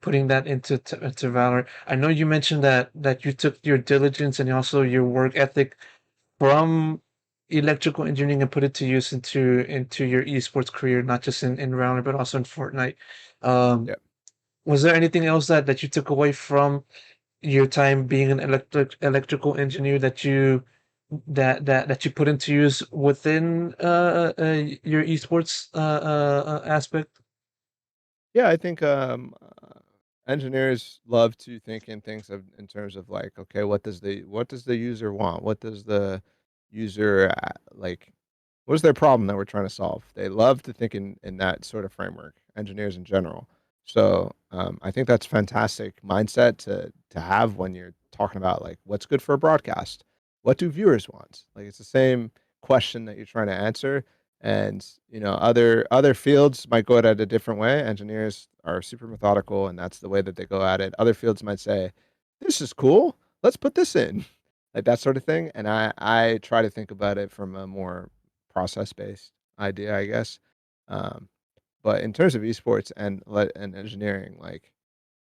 putting that into Valor. I know you mentioned that you took your diligence and also your work ethic from electrical engineering and put it to use into your esports career, not just in Valor but also in Fortnite. Um, Yeah. was there anything else that you took away from your time being an electrical engineer that you put into use within your esports aspect? Yeah, I think engineers love to think in things of in terms of like, okay, what does the user want? What does the user like? What is their problem that we're trying to solve? They love to think in that sort of framework. Engineers in general. So I think that's fantastic mindset to have when you're talking about like what's good for a broadcast. What do viewers want? Like it's the same question that you're trying to answer, and other fields might go at it a different way. Engineers are super methodical and that's the way that they go at it. Other fields might say, this is cool, let's put this in, like that sort of thing. And I try to think about it from a more process based idea, I guess. um, but in terms of esports and engineering, like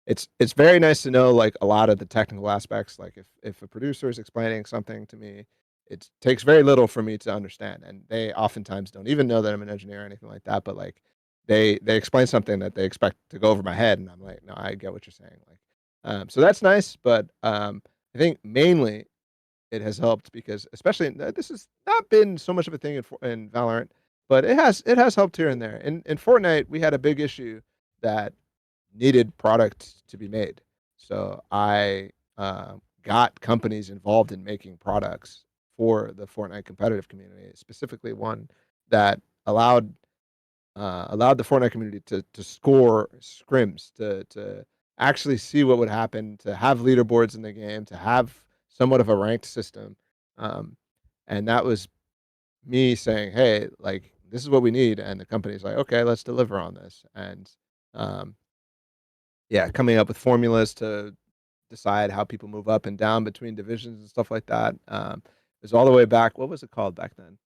it's very nice to know, like, a lot of the technical aspects, like, if a producer is explaining something to me, it takes very little for me to understand, and they oftentimes don't even know that I'm an engineer or anything like that, but, like, they explain something that they expect to go over my head, and I'm like, "No, I get what you're saying," like, so that's nice, but, I think mainly it has helped because especially this has not been so much of a thing in Valorant, but it has helped here and there. In Fortnite, we had a big issue that needed product to be made. So I got companies involved in making products for the Fortnite competitive community, specifically one that allowed allowed the Fortnite community to score scrims, to actually see what would happen, to have leaderboards in the game, to have somewhat of a ranked system. Um, and that was me saying, "Hey, like this is what we need," and the company's like, "Okay, let's deliver on this." And um, yeah, coming up with formulas to decide how people move up and down between divisions and stuff like that. It was all the way back. What was it called back then?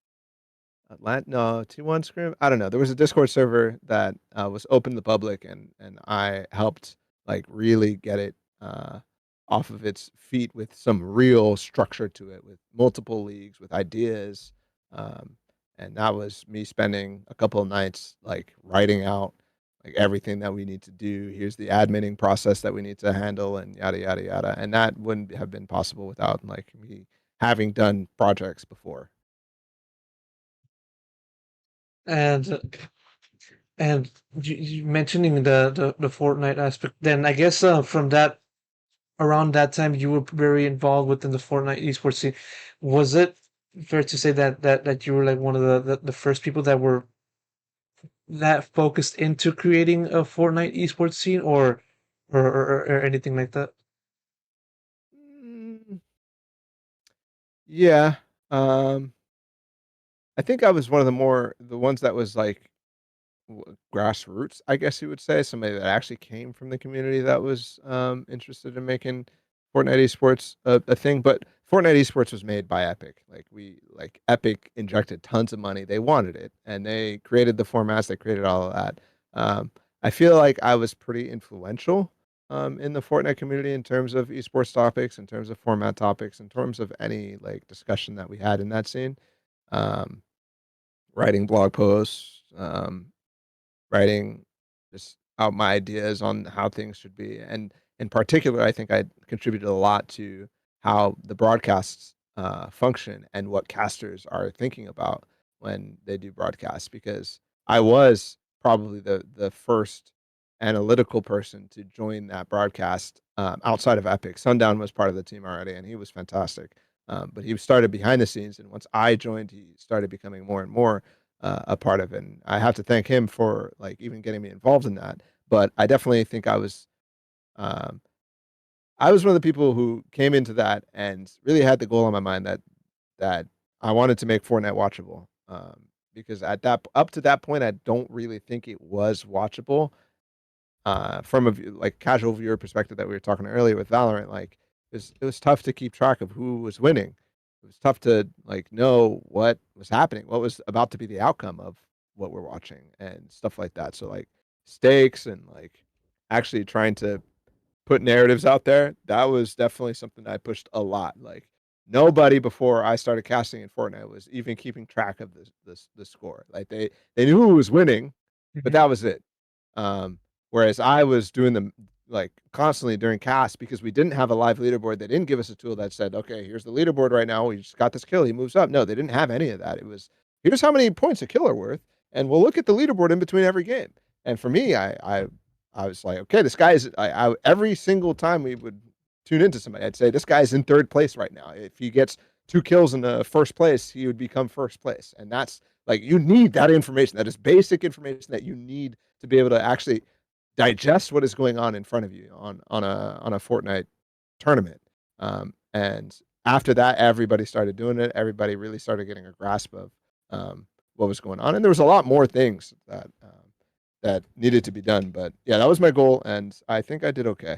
No, T1 Scrim? I don't know. There was a Discord server that, was open to the public, and I helped, like, really get it, off of its feet with some real structure to it, with multiple leagues, with ideas, um, and that was me spending a couple of nights, like, writing out, like, everything that we need to do. Here's the adminning process that we need to handle and yada, yada, yada, and that wouldn't have been possible without, like, me having done projects before. And and you mentioning the Fortnite aspect, then I guess from that around that time you were very involved within the Fortnite esports scene. Was it fair to say that you were like one of the first people that were that focused into creating a Fortnite esports scene, or anything like that? Mm. Yeah, um, I think I was one of the ones that was, like, grassroots, I guess you would say, somebody that actually came from the community that was, interested in making Fortnite esports a thing, but Fortnite esports was made by Epic, like, Epic injected tons of money, they wanted it, and they created the formats, they created all of that. I feel like I was pretty influential, in the Fortnite community in terms of esports topics, in terms of format topics, in terms of any, like, discussion that we had in that scene. Um, writing blog posts, writing just out my ideas on how things should be. And in particular, I think I contributed a lot to how the broadcasts function and what casters are thinking about when they do broadcasts. Because I was probably the first analytical person to join that broadcast outside of Epic. Sundown was part of the team already, and he was fantastic. But he started behind the scenes, and once I joined, he started becoming more and more a part of it. And I have to thank him for like even getting me involved in that. But I definitely think um, I was one of the people who came into that and really had the goal on my mind that I wanted to make Fortnite watchable. Because at that up to that point, I don't really think it was watchable from a like casual viewer perspective that we were talking earlier with Valorant. Like it was tough to keep track of who was winning. It was tough to like know what was happening, what was about to be the outcome of what we're watching and stuff like that. So like stakes and like actually trying to put narratives out there, that was definitely something I pushed a lot. Like nobody before I started casting in Fortnite was even keeping track of the score. Like they knew who was winning, but Mhm. that was it. Um, whereas I was doing them like constantly during cast because we didn't have a live leaderboard. They didn't give us a tool that said, okay, here's the leaderboard right now. We just got this kill. He moves up. No, they didn't have any of that. It was here's how many points a kill are worth, and we'll look at the leaderboard in between every game. And for me, I was like, okay, this guy is. Every single time we would tune into somebody, I'd say this guy's in third place right now. If he gets 2 kills in the first place, he would become first place, and that's like you need that information. That is basic information that you need to be able to actually digest what is going on in front of you on a Fortnite tournament. And after that, everybody started doing it. Everybody really started getting a grasp of what was going on, and there was a lot more things that needed to be done. But yeah, that was my goal, and I think I did okay.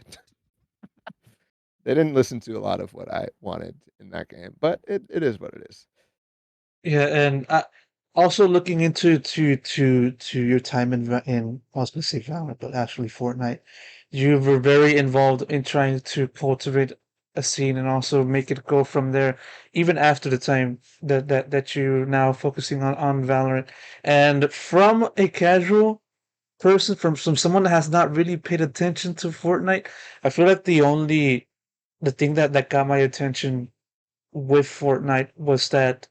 They didn't listen to a lot of what I wanted in that game, but it is what it is. Yeah, and also looking into to your time in I was gonna say Valorant, but actually Fortnite, you were very involved in trying to cultivate a scene and also make it go from there, even after the time that you're now focusing on Valorant. And from a casual person, from someone that has not really paid attention to Fortnite, I feel like the thing that got my attention with Fortnite was that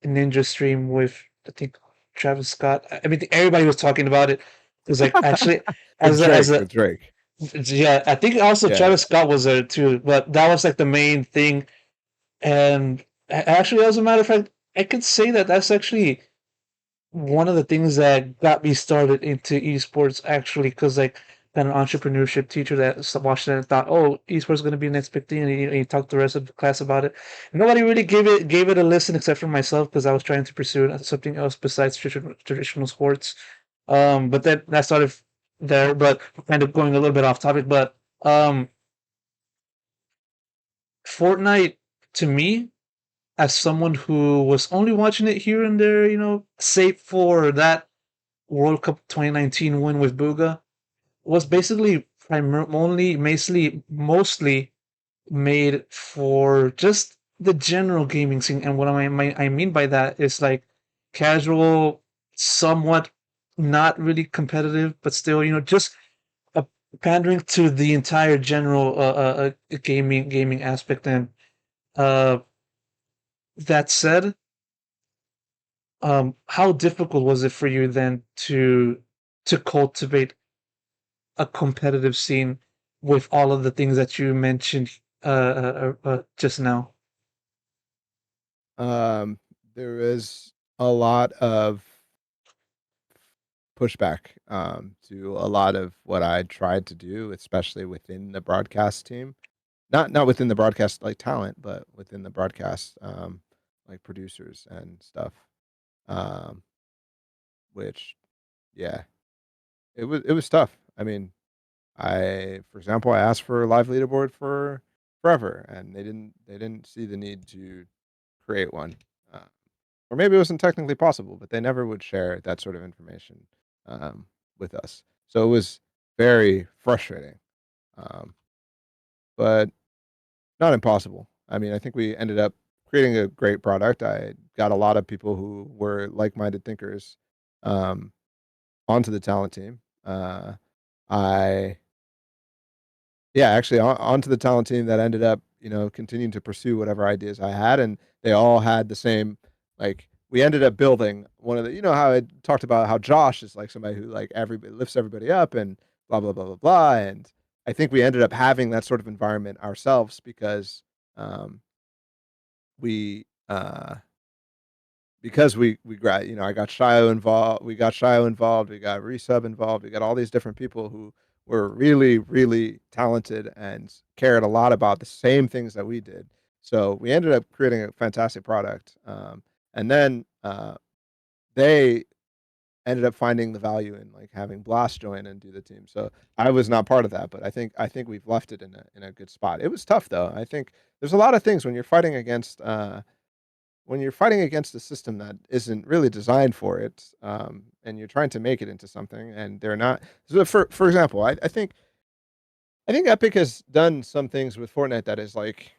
Ninja stream with I think Travis Scott. I mean, everybody was talking about it. It was like actually With as a Drake, as a with Drake. Yeah, I think also Yeah, Travis Scott was there too, but that was like the main thing. And actually, as a matter of fact, I could say that that's actually one of the things that got me started into esports. Actually, because like an entrepreneurship teacher that watched that and thought, "Oh, esports is going to be the next big thing," and he talked to the rest of the class about it. Nobody really gave it a listen except for myself because I was trying to pursue something else besides traditional sports. But then that started there, but kind of going a little bit off topic. But Fortnite to me, as someone who was only watching it here and there, save for that World Cup 2019 win with Bugha, was basically primarily, mostly made for just the general gaming scene. And what I mean by that is like casual, somewhat not really competitive, but still, just uh, pandering to the entire general gaming aspect. And uh, that said, how difficult was it for you then to cultivate a competitive scene with all of the things that you mentioned just now? um, there is a lot of pushback to a lot of what I tried to do, especially within the broadcast team. Not within the broadcast like talent, but within the broadcast like producers and stuff. Um, which yeah, it was tough. I mean, for example, I asked for a live leaderboard for forever, and they didn't see the need to create one. Uh, or maybe it wasn't technically possible, but they never would share that sort of information um, with us. So it was very frustrating, um, but not impossible. I mean, I think we ended up creating a great product. I got a lot of people who were like-minded thinkers um, onto the talent team. I Yeah, actually, onto the talent team that ended up, continuing to pursue whatever ideas I had, and they all had the same, like, we ended up building one of the, how I talked about how Josh is like somebody who like everybody lifts everybody up and blah blah blah blah blah, and I think we ended up having that sort of environment ourselves um, we I got Shio involved, we got Resub involved, we got all these different people who were really, really talented and cared a lot about the same things that we did. So we ended up creating a fantastic product. And then they ended up finding the value in like having Blast join and do the team. So I was not part of that, but I think we've left it in a good spot. It was tough though. I think there's a lot of things when you're fighting against a system that isn't really designed for it, and you're trying to make it into something, and they're not. So for example, I think Epic has done some things with Fortnite that is like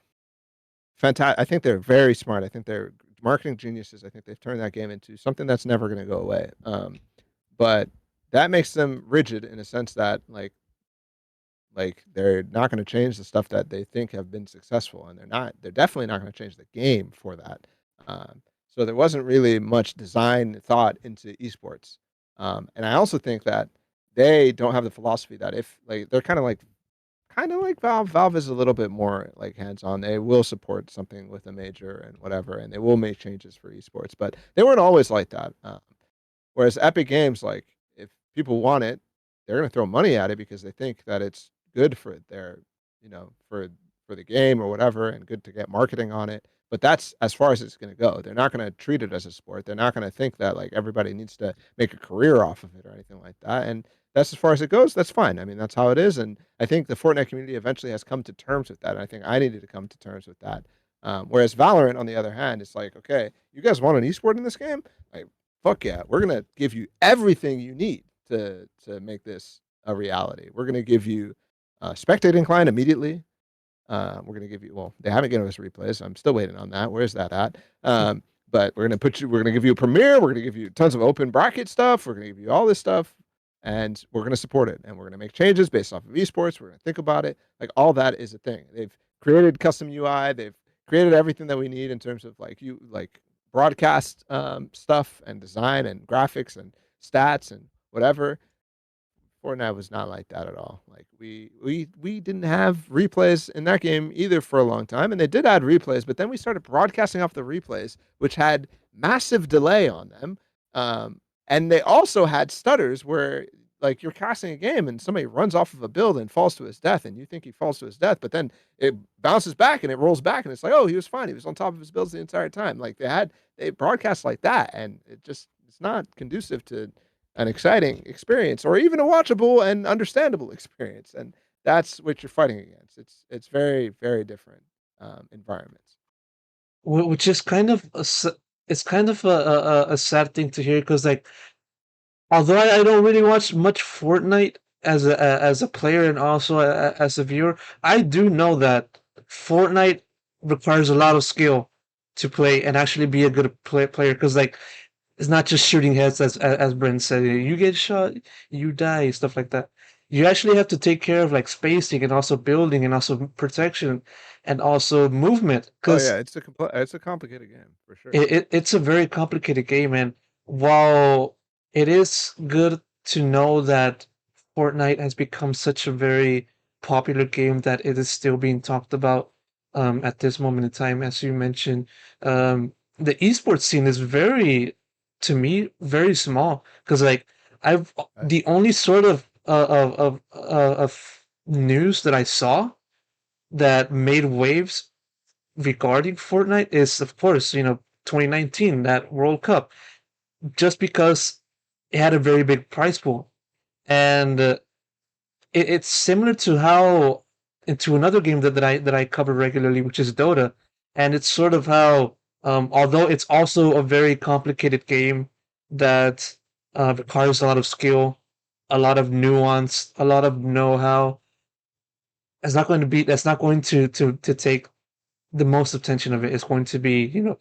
fantastic. I think they're very smart. I think they're marketing geniuses. I think they've turned that game into something that's never going to go away. But that makes them rigid in a sense that like they're not going to change the stuff that they think have been successful, and they're definitely not going to change the game for that. So there wasn't really much design thought into esports, and I also think that they don't have the philosophy that if like they're kind of like Valve is a little bit more like hands on. They will support something with a major and whatever, and they will make changes for esports, but they weren't always like that. Whereas Epic Games, like, if people want it, they're gonna throw money at it because they think that it's good for their, for the game or whatever, and good to get marketing on it. But that's as far as it's gonna go. They're not gonna treat it as a sport. They're not gonna think that like everybody needs to make a career off of it or anything like that. And that's as far as it goes. That's fine. I mean, that's how it is. And I think the Fortnite community eventually has come to terms with that. And I think I needed to come to terms with that. Whereas Valorant, on the other hand, is like, okay, you guys want an esport in this game? Like, fuck yeah, we're gonna give you everything you need to make this a reality. We're gonna give you spectating client immediately. We're gonna give you they haven't given us replays. I'm still waiting on that. Where's that at? But we're gonna give you a premiere. We're gonna give you tons of open bracket stuff. We're gonna give you all this stuff, and we're gonna support it. And we're gonna make changes based off of esports. We're gonna think about it. Like all that is a thing. They've created custom UI. They've created everything that we need in terms of like broadcast stuff and design and graphics and stats and whatever Fortnite was not like that at all. Like we didn't have replays in that game either for a long time, and they did add replays, but then we started broadcasting off the replays, which had massive delay on them. Um, and they also had stutters where like you're casting a game and somebody runs off of a build and falls to his death, and you think he falls to his death, but then it bounces back and it rolls back, and it's like, oh, he was fine. He was on top of his builds the entire time. Like they broadcast like that, and it's not conducive to an exciting experience or even a watchable and understandable experience. And that's what you're fighting against. It's very, very different environments. Which is kind of it's kind of a sad thing to hear because like although I don't really watch much Fortnite as a player and also as a viewer, I do know that Fortnite requires a lot of skill to play and actually be a good player because like it's not just shooting heads as Brent said. You get shot, you die, stuff like that. You actually have to take care of like spacing and also building and also protection and also movement Oh yeah, because it's a complicated game for sure. it's a very complicated game, and while it is good to know that Fortnite has become such a very popular game that it is still being talked about at this moment in time, as you mentioned, the esports scene is very, to me, very small because like I've Right. the only sort of news that I saw that made waves regarding Fortnite is, of course, 2019, that World Cup, just because it had a very big prize pool. And it's similar to how, into another game that I cover regularly, which is Dota. And it's sort of how, although it's also a very complicated game that requires a lot of skill, a lot of nuance, a lot of know how, that's not going to take the most attention of it. Is going to be,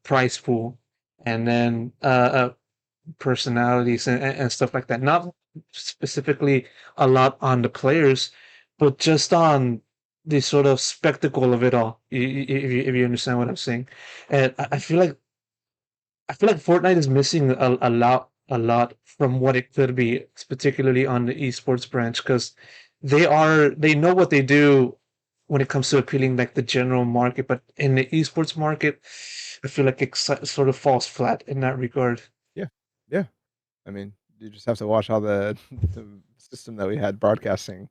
price pool, and then personalities and stuff like that. Not specifically a lot on the players, but just on the sort of spectacle of it all. If you understand what I'm saying, and I Mhm. I feel like Fortnite is missing a lot from what it could be, particularly on the esports branch, because they know what they do when it comes to appealing like the general market, but in the esports market, I feel like it sort of falls flat in that regard. Yeah. Yeah. I mean, you just have to watch how the the system that we had broadcasting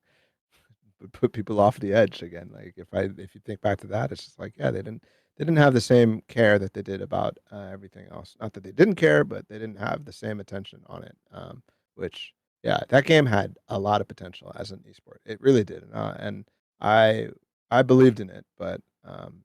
would put people off the edge again. Like if you think back to that, it's just like, yeah, they didn't have the same care that they did about everything else. Not that they didn't care, but they didn't have the same attention on it. Which yeah, that game had a lot of potential as an esport. It really did, and I I believed in it. But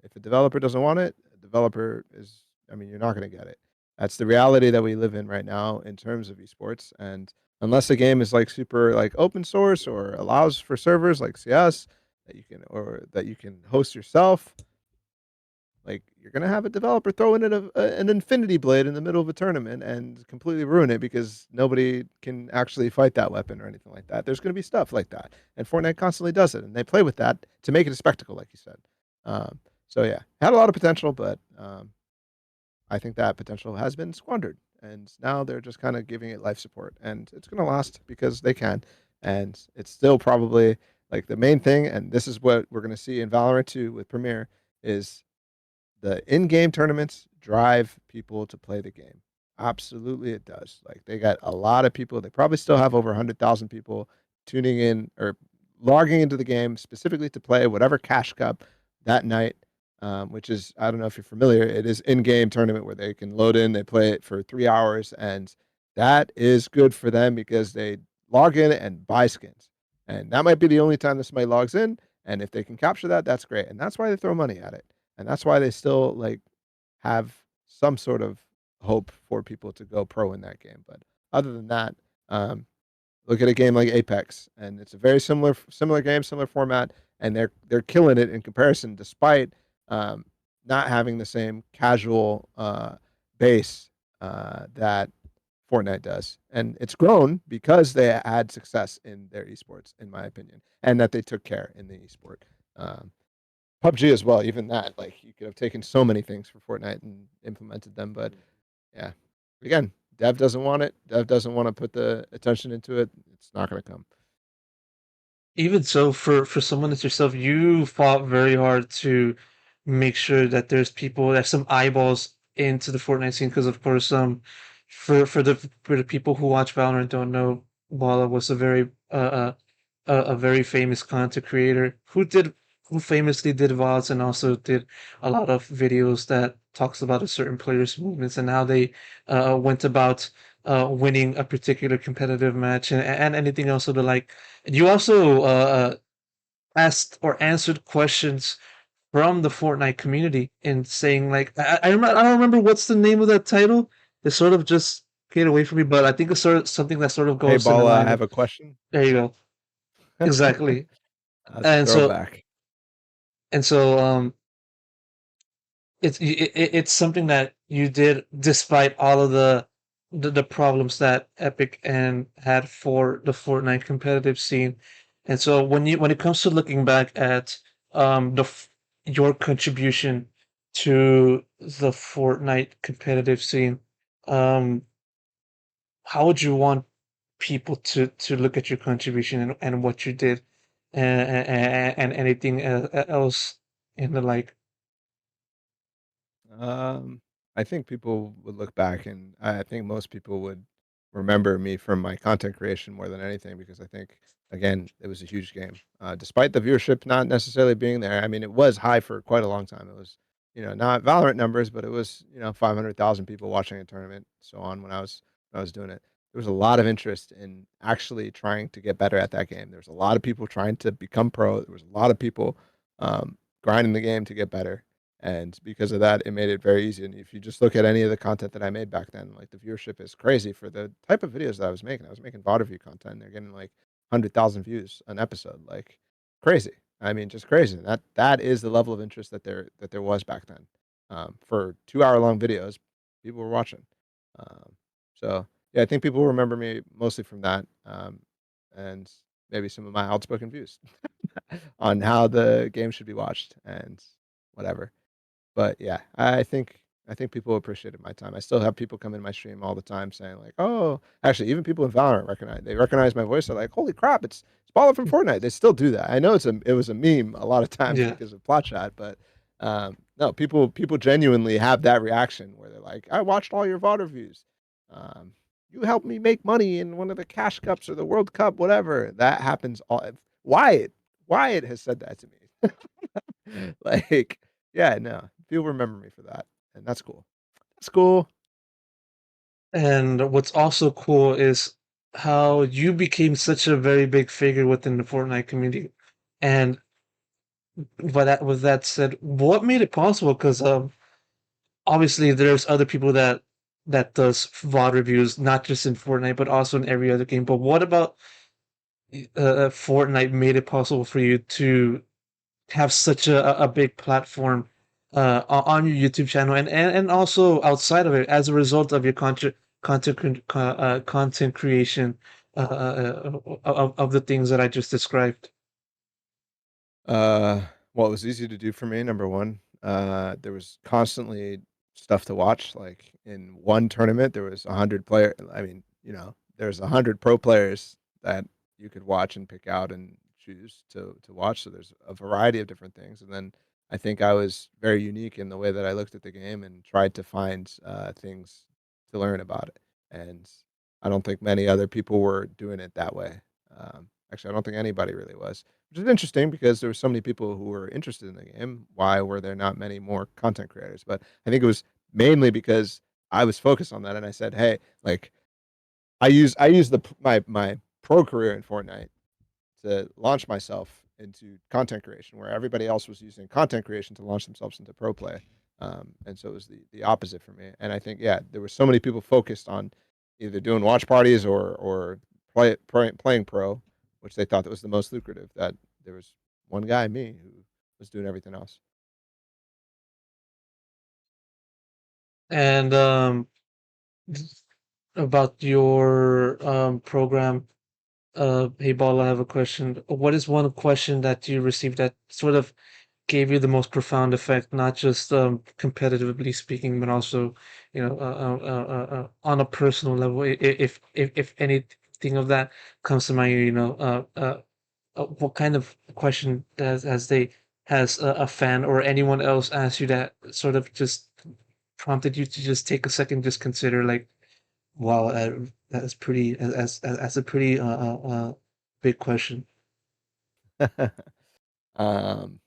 if a developer doesn't want it, a developer is. I mean, you're not going to get it. That's the reality that we live in right now in terms of esports, and unless the game is like super like open source or allows for servers like CS that you can or that you can host yourself, like you're gonna have a developer throw in an infinity blade in the middle of a tournament and completely ruin it because nobody can actually fight that weapon or anything like that. There's gonna be stuff like that, and Fortnite constantly does it, and they play with that to make it a spectacle, like you said. So yeah, had a lot of potential, but I think that potential has been squandered, and now they're just kind of giving it life support, and it's going to last because they can, and it's still probably like the main thing, and this is what we're going to see in Valorant 2 with Premier is the in-game tournaments drive people to play the game. Absolutely, it does. Like they got a lot of people. They probably still have over 100,000 people tuning in or logging into the game specifically to play whatever cash cup that night. Which is I don't know if you're familiar. It is in-game tournament where they can load in. They play it for 3 hours, and that is good for them because they log in and buy skins, and that might be the only time that somebody logs in. And if they can capture that, that's great, and that's why they throw money at it. And that's why they still, like, have some sort of hope for people to go pro in that game, but other than that, um, look at a game like Apex, and it's a very similar game, similar format, and they're killing it in comparison despite, um, not having the same casual, base, that Fortnite does, and it's grown because they had success in their esports, in my opinion, and that they took care in the esport. Um PUBG as well, even that, like, you could have taken so many things for Fortnite and implemented them, but yeah. Again, Dev doesn't want it. Dev doesn't want to put the attention into it. It's not going to come. Even so, for someone as yourself, you fought very hard to make sure that there's some eyeballs into the Fortnite scene. Because of course, for the people who watch Valorant and don't know, Balla was a very famous content creator who famously did VODs and also did a lot of videos that talks about a certain player's movements and how they went about winning a particular competitive match and anything else of the like. You also asked or answered questions from the Fortnite community in saying like I don't remember what's the name of that title. It sort of just get away from me, but I think it's sort of something that sort of Hey, goes in the Balla, I line have of a question. there you go. Exactly. That's a And so throwback. and so it's something that you did despite all of the problems that Epic and had for the Fortnite competitive scene. And so when it comes to looking back at your contribution to the Fortnite competitive scene, um, how would you want people to look at your contribution and what you did and anything else in the like? Um, I think people would look back, and I think most people would remember me from my content creation more than anything because I think, again, it was a huge game. Despite the viewership not necessarily being there, I mean, it was high for quite a long time. It was, not Valorant numbers, but it was, 500,000 people watching a tournament, so on when I was doing it. There was a lot of interest in actually trying to get better at that game. There was a lot of people trying to become pro. There was a lot of people grinding the game to get better, and because of that, it made it very easy. And if you just look at any of the content that I made back then, like the viewership is crazy for the type of videos that I was making. I was making VOD review content. They're getting like 100,000 views an episode, like crazy. I mean, just crazy. That is the level of interest that there was back then. For 2 hour long videos, people were watching. Um, so yeah, I think people will remember me mostly from that, and maybe some of my outspoken views on how the game should be watched and whatever. But yeah, I think people appreciated my time. I still have people come in my stream all the time saying like, "Oh," actually, even people in Valorant recognize my voice. They're like, "Holy crap, it's Balla from Fortnite." They still do that. I know it was a meme a lot of times Yeah. because of plot chat, but no, people genuinely have that reaction where they're like, "I watched all your VOD reviews. Um, you helped me make money in one of the Cash Cups or the World Cup, whatever." That happens all. Wyatt Wyatt has said that to me. Like, yeah, no, people remember me for that, and that's cool. That's cool. And what's also cool is how you became such a very big figure within the Fortnite community. And with that said, what made it possible? Because obviously there's other people that does VOD reviews, not just in Fortnite, but also in every other game. But what about Fortnite made it possible for you to have such a big platform on your YouTube channel and also outside of it as a result of your content creation of the things that I just described. Uh, well, it was easy to do for me, number 1. There was constantly stuff to watch, like, in one tournament, there was 100 there's 100 pro players that you could watch and pick out and choose to watch, so there's a variety of different things, and then I think I was very unique in the way that I looked at the game and tried to find, things to learn about it, and I don't think many other people were doing it that way. Actually, I don't think anybody really was. Which is interesting because there were so many people who were interested in the game. Why were there not many more content creators? But I think it was mainly because I was focused on that, and I said, "Hey, like I use my pro career in Fortnite to launch myself into content creation, where everybody else was using content creation to launch themselves into pro play. And so it was the opposite for me. And I think yeah, there were so many people focused on either doing watch parties or playing pro, which they thought that was the most lucrative. That there was one guy, me, who was doing everything else. And about your program, hey Paul, I have a question. What is one question that you received that sort of gave you the most profound effect, not just competitively speaking, but also, on a personal level. If anything of that comes to mind, what kind of question has a fan or anyone else asked you that sort of just prompted you to just take a second, just consider like, wow, that's pretty as a pretty big question. Um,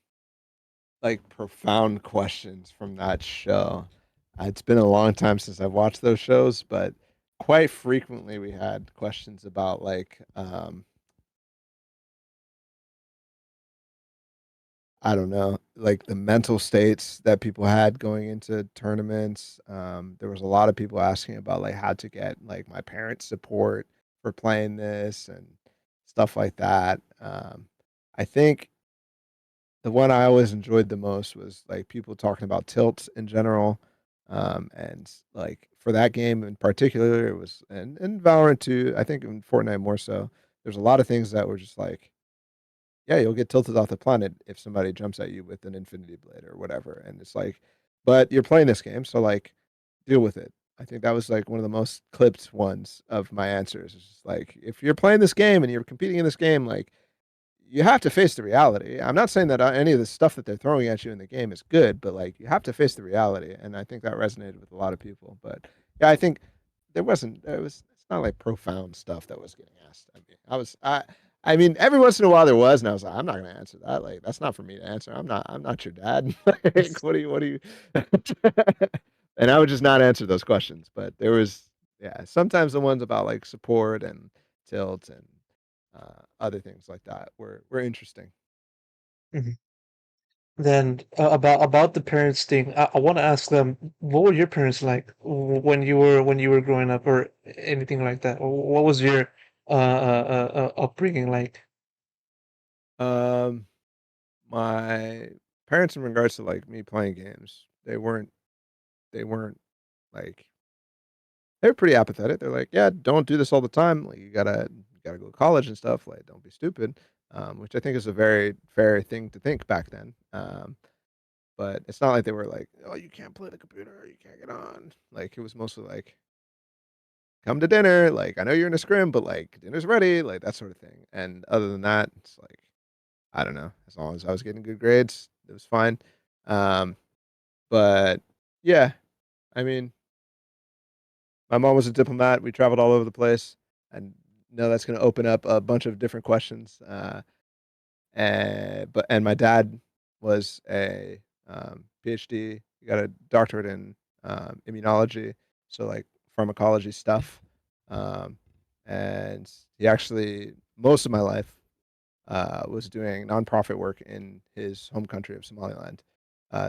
like profound questions from that show. It's been a long time since I've watched those shows, but quite frequently we had questions about like I don't know, like the mental states that people had going into tournaments. There was a lot of people asking about like how to get like my parents' support for playing this and stuff like that. I think the one I always enjoyed the most was like people talking about tilts in general. And like for that game in particular, it was and Valorant too. I think in Fortnite more so. There's a lot of things that were just like yeah, you'll get tilted off the planet if somebody jumps at you with an infinity blade or whatever, and it's like but you're playing this game, so, like, deal with it. I think that was, like, one of the most clipped ones of my answers. It's just like, if you're playing this game and you're competing in this game, like, you have to face the reality. I'm not saying that, any of the stuff that they're throwing at you in the game is good, but, like, you have to face the reality, and I think that resonated with a lot of people, but, yeah, I think it's not, like, profound stuff that was getting asked. I mean, every once in a while there was, and I was like, "I'm not gonna answer that, like, that's not for me to answer. I'm not your dad. Like, what do you" and I would just not answer those questions, but there was yeah, sometimes the ones about, like, support and tilt and other things like that were interesting. Mhm. Then about the parents thing, I want to ask them, what were your parents like when you were growing up, or anything like that? What was your upbringing like? Um, my parents in regards to, like, me playing games, they weren't, like they were pretty apathetic. They're like, "Yeah, don't do this all the time, like, you gotta go to college and stuff, like, don't be stupid," which I think is a very fair thing to think back then, but it's not like they were like, "Oh, you can't play the computer, you can't get on," like, it was mostly like come to dinner, like, I know you're in a scrim, but, like, dinner's ready, like, that sort of thing, and other than that, it's like, I don't know, as long as I was getting good grades, it was fine, um, but, yeah, I mean, my mom was a diplomat, we traveled all over the place, and know that's gonna open up a bunch of different questions, and my dad was a, PhD, he got a doctorate in, immunology, so, like, pharmacology stuff, um, and he actually most of my life, was doing nonprofit work in his home country of Somaliland,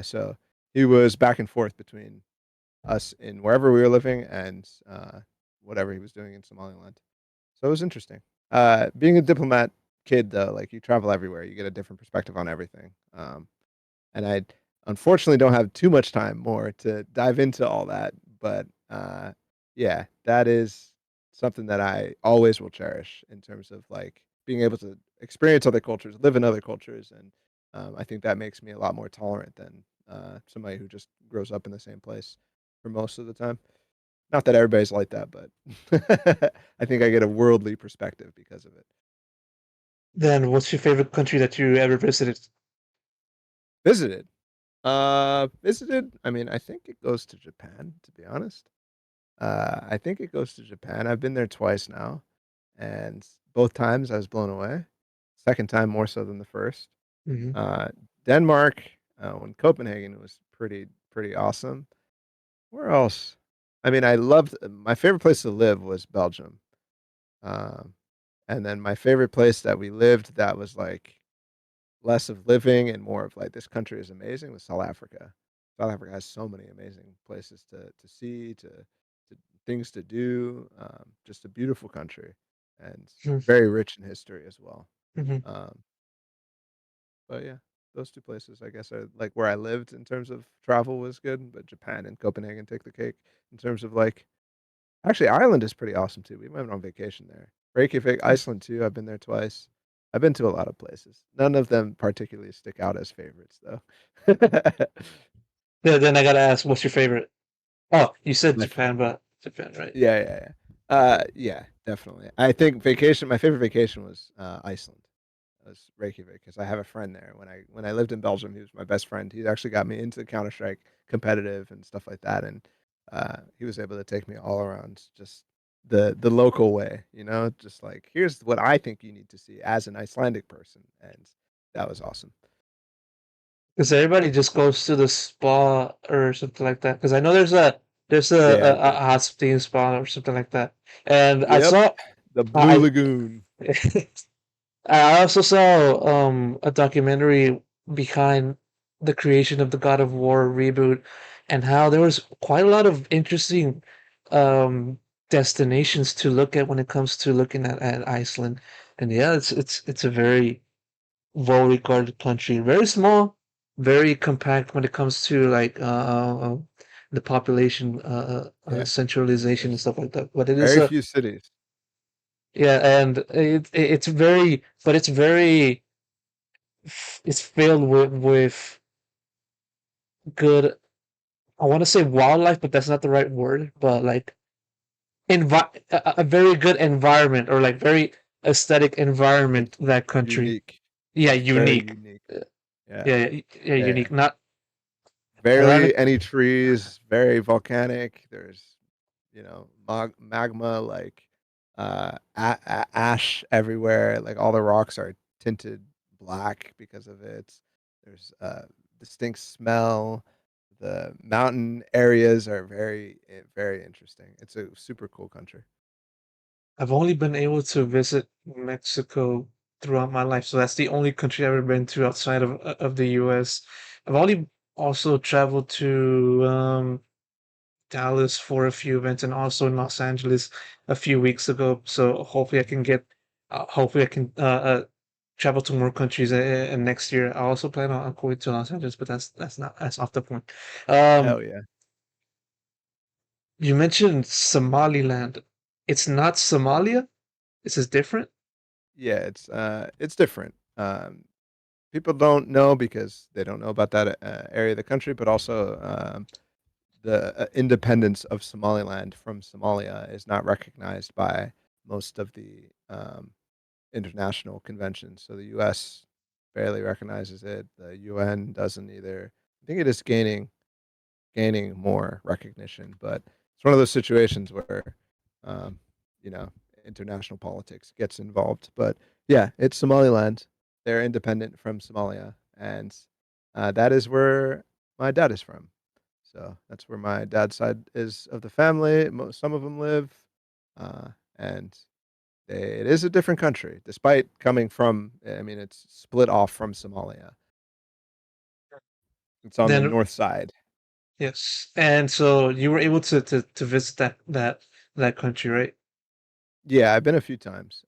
so he was back and forth between us in wherever we were living and, whatever he was doing in Somaliland. So it was interesting. Being a diplomat kid, though, like, you travel everywhere, you get a different perspective on everything, and I unfortunately don't have too much time more to dive into all that, but, yeah, that is something that I always will cherish in terms of, like, being able to experience other cultures, live in other cultures, and, I think that makes me a lot more tolerant than, somebody who just grows up in the same place for most of the time. Not that everybody's like that, but I think I get a worldly perspective because of it. Then what's your favorite country that you ever visited? Visited? Visited, I mean, I think it goes to Japan, to be honest. I think it goes to Japan. I've been there twice now, and both times I was blown away. Second time more so than the first. Hmm. Uh, Denmark, when Copenhagen was pretty awesome. Where else? I mean, I loved my favorite place to live was Belgium. Um, and then my favorite place that we lived that was, like, less of living and more of, like, this country is amazing was South Africa. South Africa has so many amazing places to see, to things to do, just a beautiful country and very rich in history as well. Hmm. Um, but yeah, those 2 places, I guess, are, like, where I lived in terms of travel was good, but Japan and Copenhagen take the cake in terms of, like actually, Ireland is pretty awesome too. We went on vacation there. Reykjavik, Iceland too, I've been there twice. I've been to a lot of places. None of them particularly stick out as favorites, though. Then I gotta ask, what's your favorite? Oh, you said My f Japan, but Japan, right? Yeah, yeah, yeah. Yeah, definitely. I think vacation my favorite vacation was, Iceland. It was Reykjavik because I have a friend there. When I lived in Belgium, he was my best friend. He actually got me into Counter-Strike competitive and stuff like that, and, he was able to take me all around just the local way, just like, "Here's what I think you need to see as an Icelandic person," and that was awesome. Because everybody just goes to the spa or something like that. Because I know there's Yeah, a hot spring spa or something like that. And I yep, saw the Blue I Lagoon. I also saw a documentary behind the creation of the God of War reboot and how there was quite a lot of interesting um destinations to look at when it comes to looking at Iceland. And yeah, it's a very well regarded country. Very small, very compact when it comes to like the population Yeah, centralization and there's stuff like that. But it is very a few cities. yeah, and it's very but it's filled with good. I want to say wildlife, but that's not the right word. But like a very good environment or like very aesthetic environment. That country, Unique. yeah, It's very unique. unique. Yeah, Yeah, yeah. unique. Not a lot of Barely any trees, very volcanic. There's, magma, like, ash everywhere. Like, all the rocks are tinted black because of it. There's a distinct smell. The mountain areas are very interesting. It's a super cool country. I've only been able to visit Mexico throughout my life, so that's the only country I've ever been to outside of the U.S. I've only also traveled to Dallas for a few events and also in Los Angeles a few weeks ago. So hopefully I can travel to more countries next year. I also plan on going to Los Angeles, but that's off the point. Um, Hell yeah. you mentioned Somaliland. It's not Somalia. This is different. Yeah, it's different. People don't know because they don't know about that, area of the country, but also, the, independence of Somaliland from Somalia is not recognized by most of the, international conventions. So the US barely recognizes it, the UN doesn't either. I think it is gaining more recognition, but it's one of those situations where, um, you know, international politics gets involved. But yeah, it's Somaliland. They're independent from Somalia, and that is where my dad is from. So that's where my dad's side is of the family. Some of them live, and it is a different country, despite coming from. I mean, it's split off from Somalia. It's on the Then north side. yes, and so you were able to visit that country, right? Yeah, I've been a few times,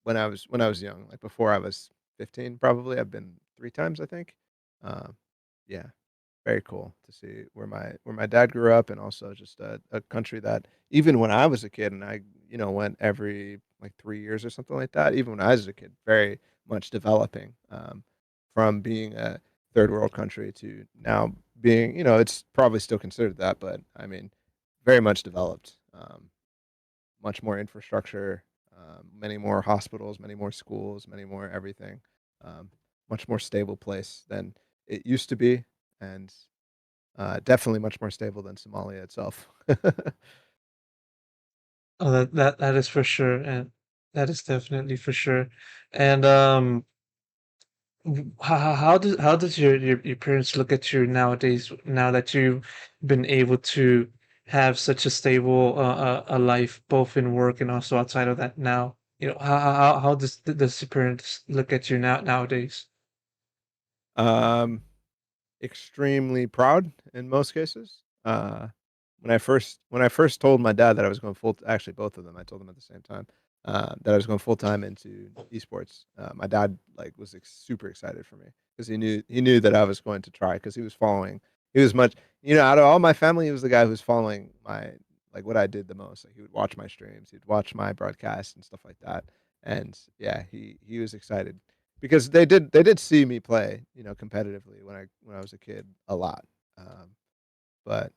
when I was young, like, before I was 15, probably. I've been 3 times, I think. Um, yeah, very cool to see where my dad grew up and also just a country that even when I was a kid and I, went every, like, 3 years or something like that, even when I was a kid, very much developing, from being a third world country to now being, it's probably still considered that, but, I mean, very much developed, much more infrastructure, many more hospitals, many more schools, many more everything. Much more stable place than it used to be, and definitely much more stable than Somalia itself. Oh, that is for sure, and that is definitely for sure. And how does your parents look at you nowadays? Now that you've been able to have such a stable a life, both in work and also outside of that. Now, how does your parents look at you nowadays? um, Extremely proud in most cases. When I first told my dad that I was going actually both of them, I told them at the same time, that I was going full time into esports. My dad was super excited for me because he knew that I was going to try because he was following. He was much out of all my family, he was the guy who was following my what I did the most. Like he would watch my streams, he'd watch my broadcasts and stuff like that. and yeah, he was excited because they did see me play, competitively when I was a kid a lot. But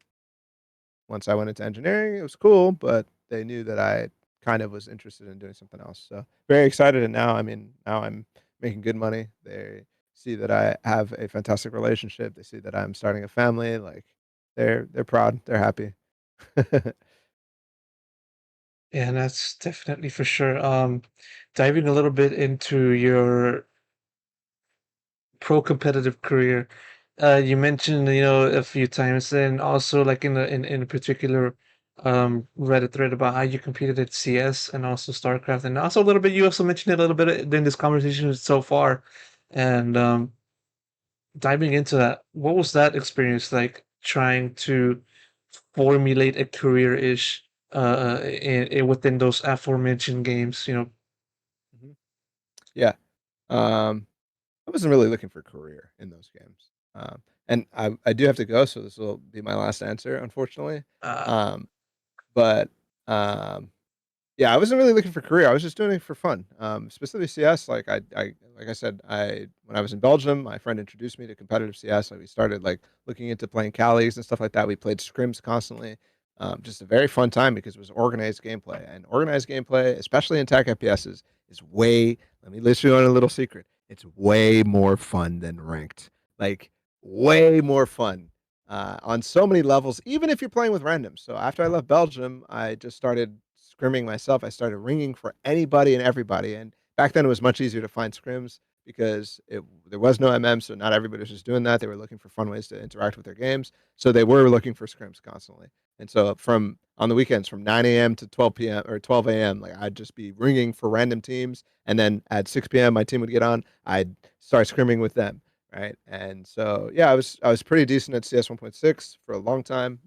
once I went into engineering, it was cool, but they knew that I kind of was interested in doing something else. So very excited, and now I mean, now I'm making good money. They see that I have a fantastic relationship. They see that I'm starting a family. Like they're proud. They're happy. Yeah, and that's definitely for sure. Diving a little bit into your pro competitive career, you mentioned, a few times, and also like in a particular Reddit thread about how you competed at CS and also StarCraft, and also a little bit. You also mentioned it a little bit in this conversation so far, and diving into that, what was that experience like? Trying to formulate a career-ish within those aforementioned games, Mhm. Yeah. Um, I wasn't really looking for a career in those games. And I do have to go, so this will be my last answer, unfortunately. uh, Um, but um, Yeah, I wasn't really looking for career, I was just doing it for fun. Specifically CS, like I said, I when I was in Belgium, my friend introduced me to competitive CS, like, we started, like, looking into playing Callies and stuff like that, we played scrims constantly, just a very fun time because it was organized gameplay, and organized gameplay, especially in tech FPSs, is way let me let you on a little secret, it's way more fun than ranked, like, way more fun, on so many levels, even if you're playing with randoms. So after I left Belgium, I just started scrimming myself. I started ringing for anybody and everybody. And back then, it was much easier to find scrims because there was no MM, so not everybody was just doing that. They were looking for fun ways to interact with their games, so they were looking for scrims constantly. And so from on the weekends, from 9 a.m. to 12 p.m. or 12 a.m., like I'd just be ringing for random teams, and then at 6 p.m. my team would get on. I'd start scrimming with them, right? And so yeah, I was pretty decent at CS 1.6 for a long time.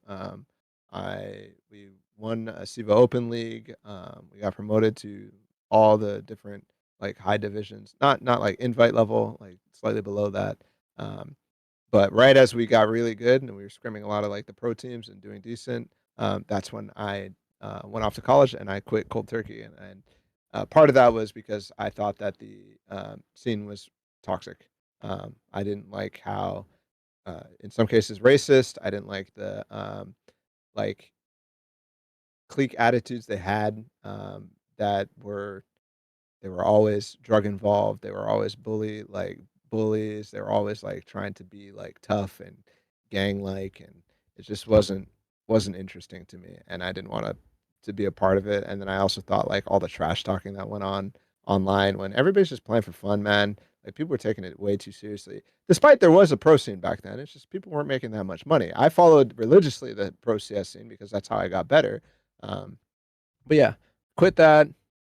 We won a SIVA Open League. We got promoted to all the different like high divisions, not like invite level, like slightly below that. Um, but right as we got really good and we were scrimming a lot of like the pro teams and doing decent, that's when I went off to college and I quit cold turkey. And part of that was because I thought that the scene was toxic. I didn't like how, in some cases, racist. I didn't like the like clique attitudes they had, that were they were always drug involved, they were always bullies, they were always, like, trying to be, like, tough and gang-like, and it just wasn't interesting to me, and I didn't want to be a part of it, and then I also thought, like, all the trash talking that went on online when everybody's just playing for fun, man, like, people were taking it way too seriously, despite there was a pro scene back then, it's just people weren't making that much money. I followed religiously the pro CS scene because that's how I got better, um but yeah, quit that.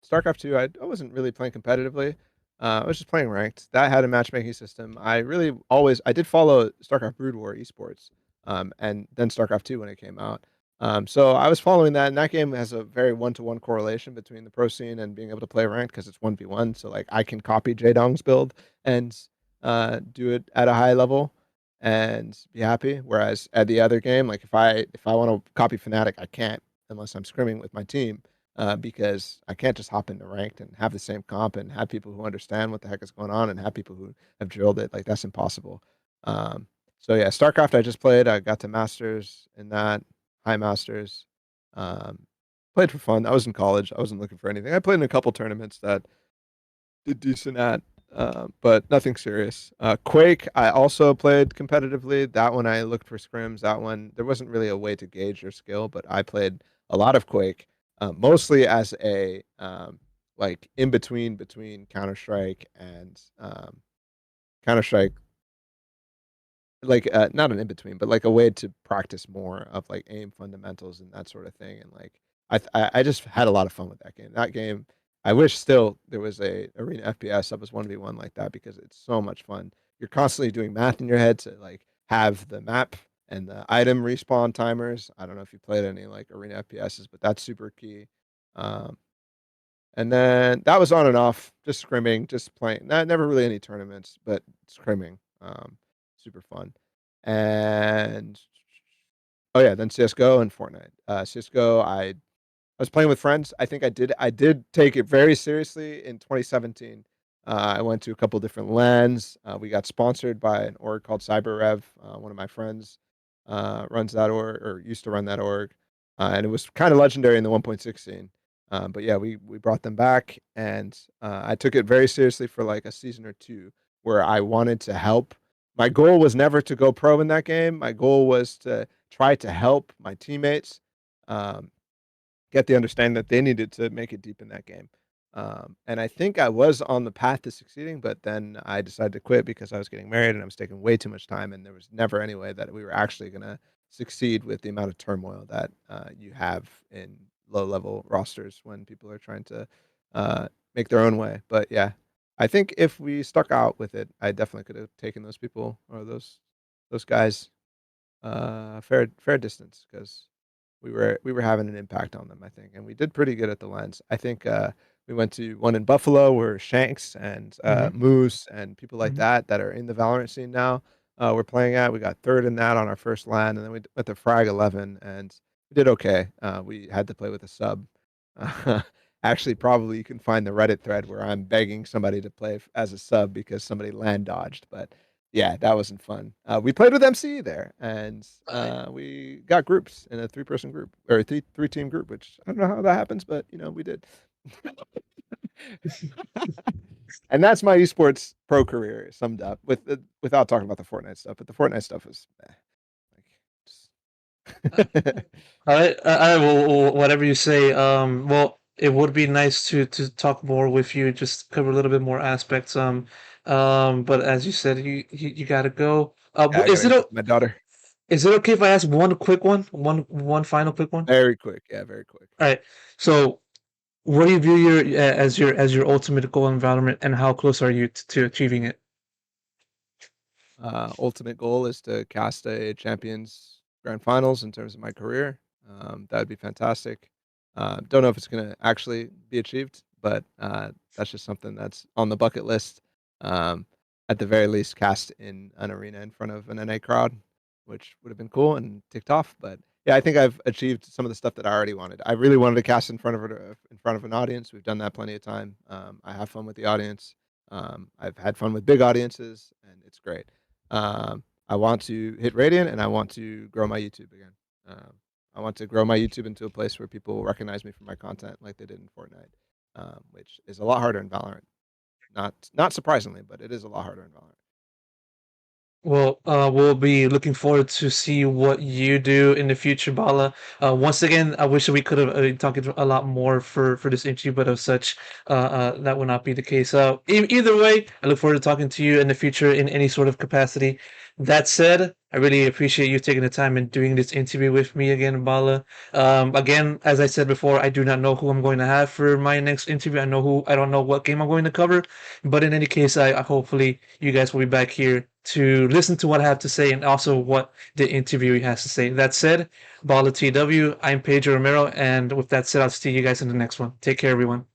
StarCraft 2, I wasn't really playing competitively. I was just playing ranked. That had a matchmaking system. I did follow StarCraft Brood War esports, and then StarCraft 2 when it came out. So I was following that, and that game has a very one-to-one correlation between the pro scene and being able to play ranked because it's 1v1. So like I can copy Jaedong's build and do it at a high level and be happy. Whereas at the other game, like if I want to copy Fnatic, I can't unless I'm scrimming with my team, because I can't just hop into ranked and have the same comp and have people who understand what the heck is going on and have people who have drilled it. Like that's impossible. Um, so yeah, StarCraft I just played. I got to Masters in that, high Masters. Um, Played for fun. I was in college. I wasn't looking for anything. I played in a couple tournaments that did decent at, but nothing serious. Quake, I also played competitively. That one I looked for scrims. That one there wasn't really a way to gauge your skill, but I played a lot of Quake, mostly as a like in between Counter Strike and Counter Strike, like not an in between, but like a way to practice more of like aim fundamentals and that sort of thing. And like I just had a lot of fun with that game. That game, I wish still there was a arena FPS that was 1v1 like that because it's so much fun. You're constantly doing math in your head to like have the map and the item respawn timers. I don't know if you played any like arena FPSs, but that's super key. Um, and then that was on and off, just scrimming, just playing. Not never really any tournaments, but scrimming. Super fun. And oh yeah, then CS:GO and Fortnite. CS:GO, I I was playing with friends. I think I did take it very seriously in 2017. I went to a couple different LANs. We got sponsored by an org called CyberRev. One of my friends runs that org or used to run that org, and it was kind of legendary in the 1.6 scene. But yeah, we brought them back, and I took it very seriously for like a season or two, where I wanted to help. My goal was never to go pro in that game. My goal was to try to help my teammates. Um, get the understanding that they needed to make it deep in that game. And I think I was on the path to succeeding, but then I decided to quit because I was getting married and I was taking way too much time, and there was never any way that we were actually going to succeed with the amount of turmoil that you have in low level rosters when people are trying to uh, make their own way. But yeah, I think if we stuck out with it, I definitely could have taken those people or those guys fair distance because we were having an impact on them, I think, and we did pretty good at the lens. I think we went to one in Buffalo where Shanks and Hmm. Moose and people like Hmm. that are in the Valorant scene now. We're playing at. We got third in that on our first LAN, and then we went to Frag 11, and we did okay. We had to play with a sub. Actually, probably you can find the Reddit thread where I'm begging somebody to play as a sub because somebody land dodged, but yeah, that wasn't fun. We played with MCE there, and we got groups in a three-person group or a three-team group, which I don't know how that happens, but we did. And that's my esports pro career summed up without talking about the Fortnite stuff. But the Fortnite stuff was like, Whatever you say. Well, it would be nice to talk more with you, just cover a little bit more aspects. But as you said, you gotta go. yeah, I got to get my daughter Is it okay if I ask one quick one, one final quick one? very quick. Yeah, very quick. All right. So, what do you view as your ultimate goal in Valorant, and how close are you to achieving it? Ultimate goal is to cast a champions grand finals in terms of my career. That would be fantastic. Don't know if it's going to actually be achieved, but that's just something that's on the bucket list. Um, at the very least, cast in an arena in front of an NA crowd, which would have been cool and ticked off. But yeah, I think I've achieved some of the stuff that I already wanted. I really wanted to cast in front of an audience. We've done that plenty of time. I have fun with the audience. I've had fun with big audiences, and it's great. I want to hit Radiant, and I want to grow my YouTube again. I want to grow my YouTube into a place where people recognize me for my content like they did in Fortnite, which is a lot harder in Valorant. Not surprisingly, but it is a lot harder in Valorant. Well, we'll be looking forward to see what you do in the future, Balla. Once again, I wish we could have talked a lot more for this interview, but of such, that will not be the case. Either way, I look forward to talking to you in the future in any sort of capacity. That said, I really appreciate you taking the time and doing this interview with me again, Balla. Again, as I said before, I do not know who I'm going to have for my next interview. I don't know what game I'm going to cover, but in any case, I hopefully you guys will be back here to listen to what I have to say and also what the interviewee has to say. That said, Balla TW, I'm Pedro Romero, and with that said, I'll see you guys in the next one. Take care, everyone.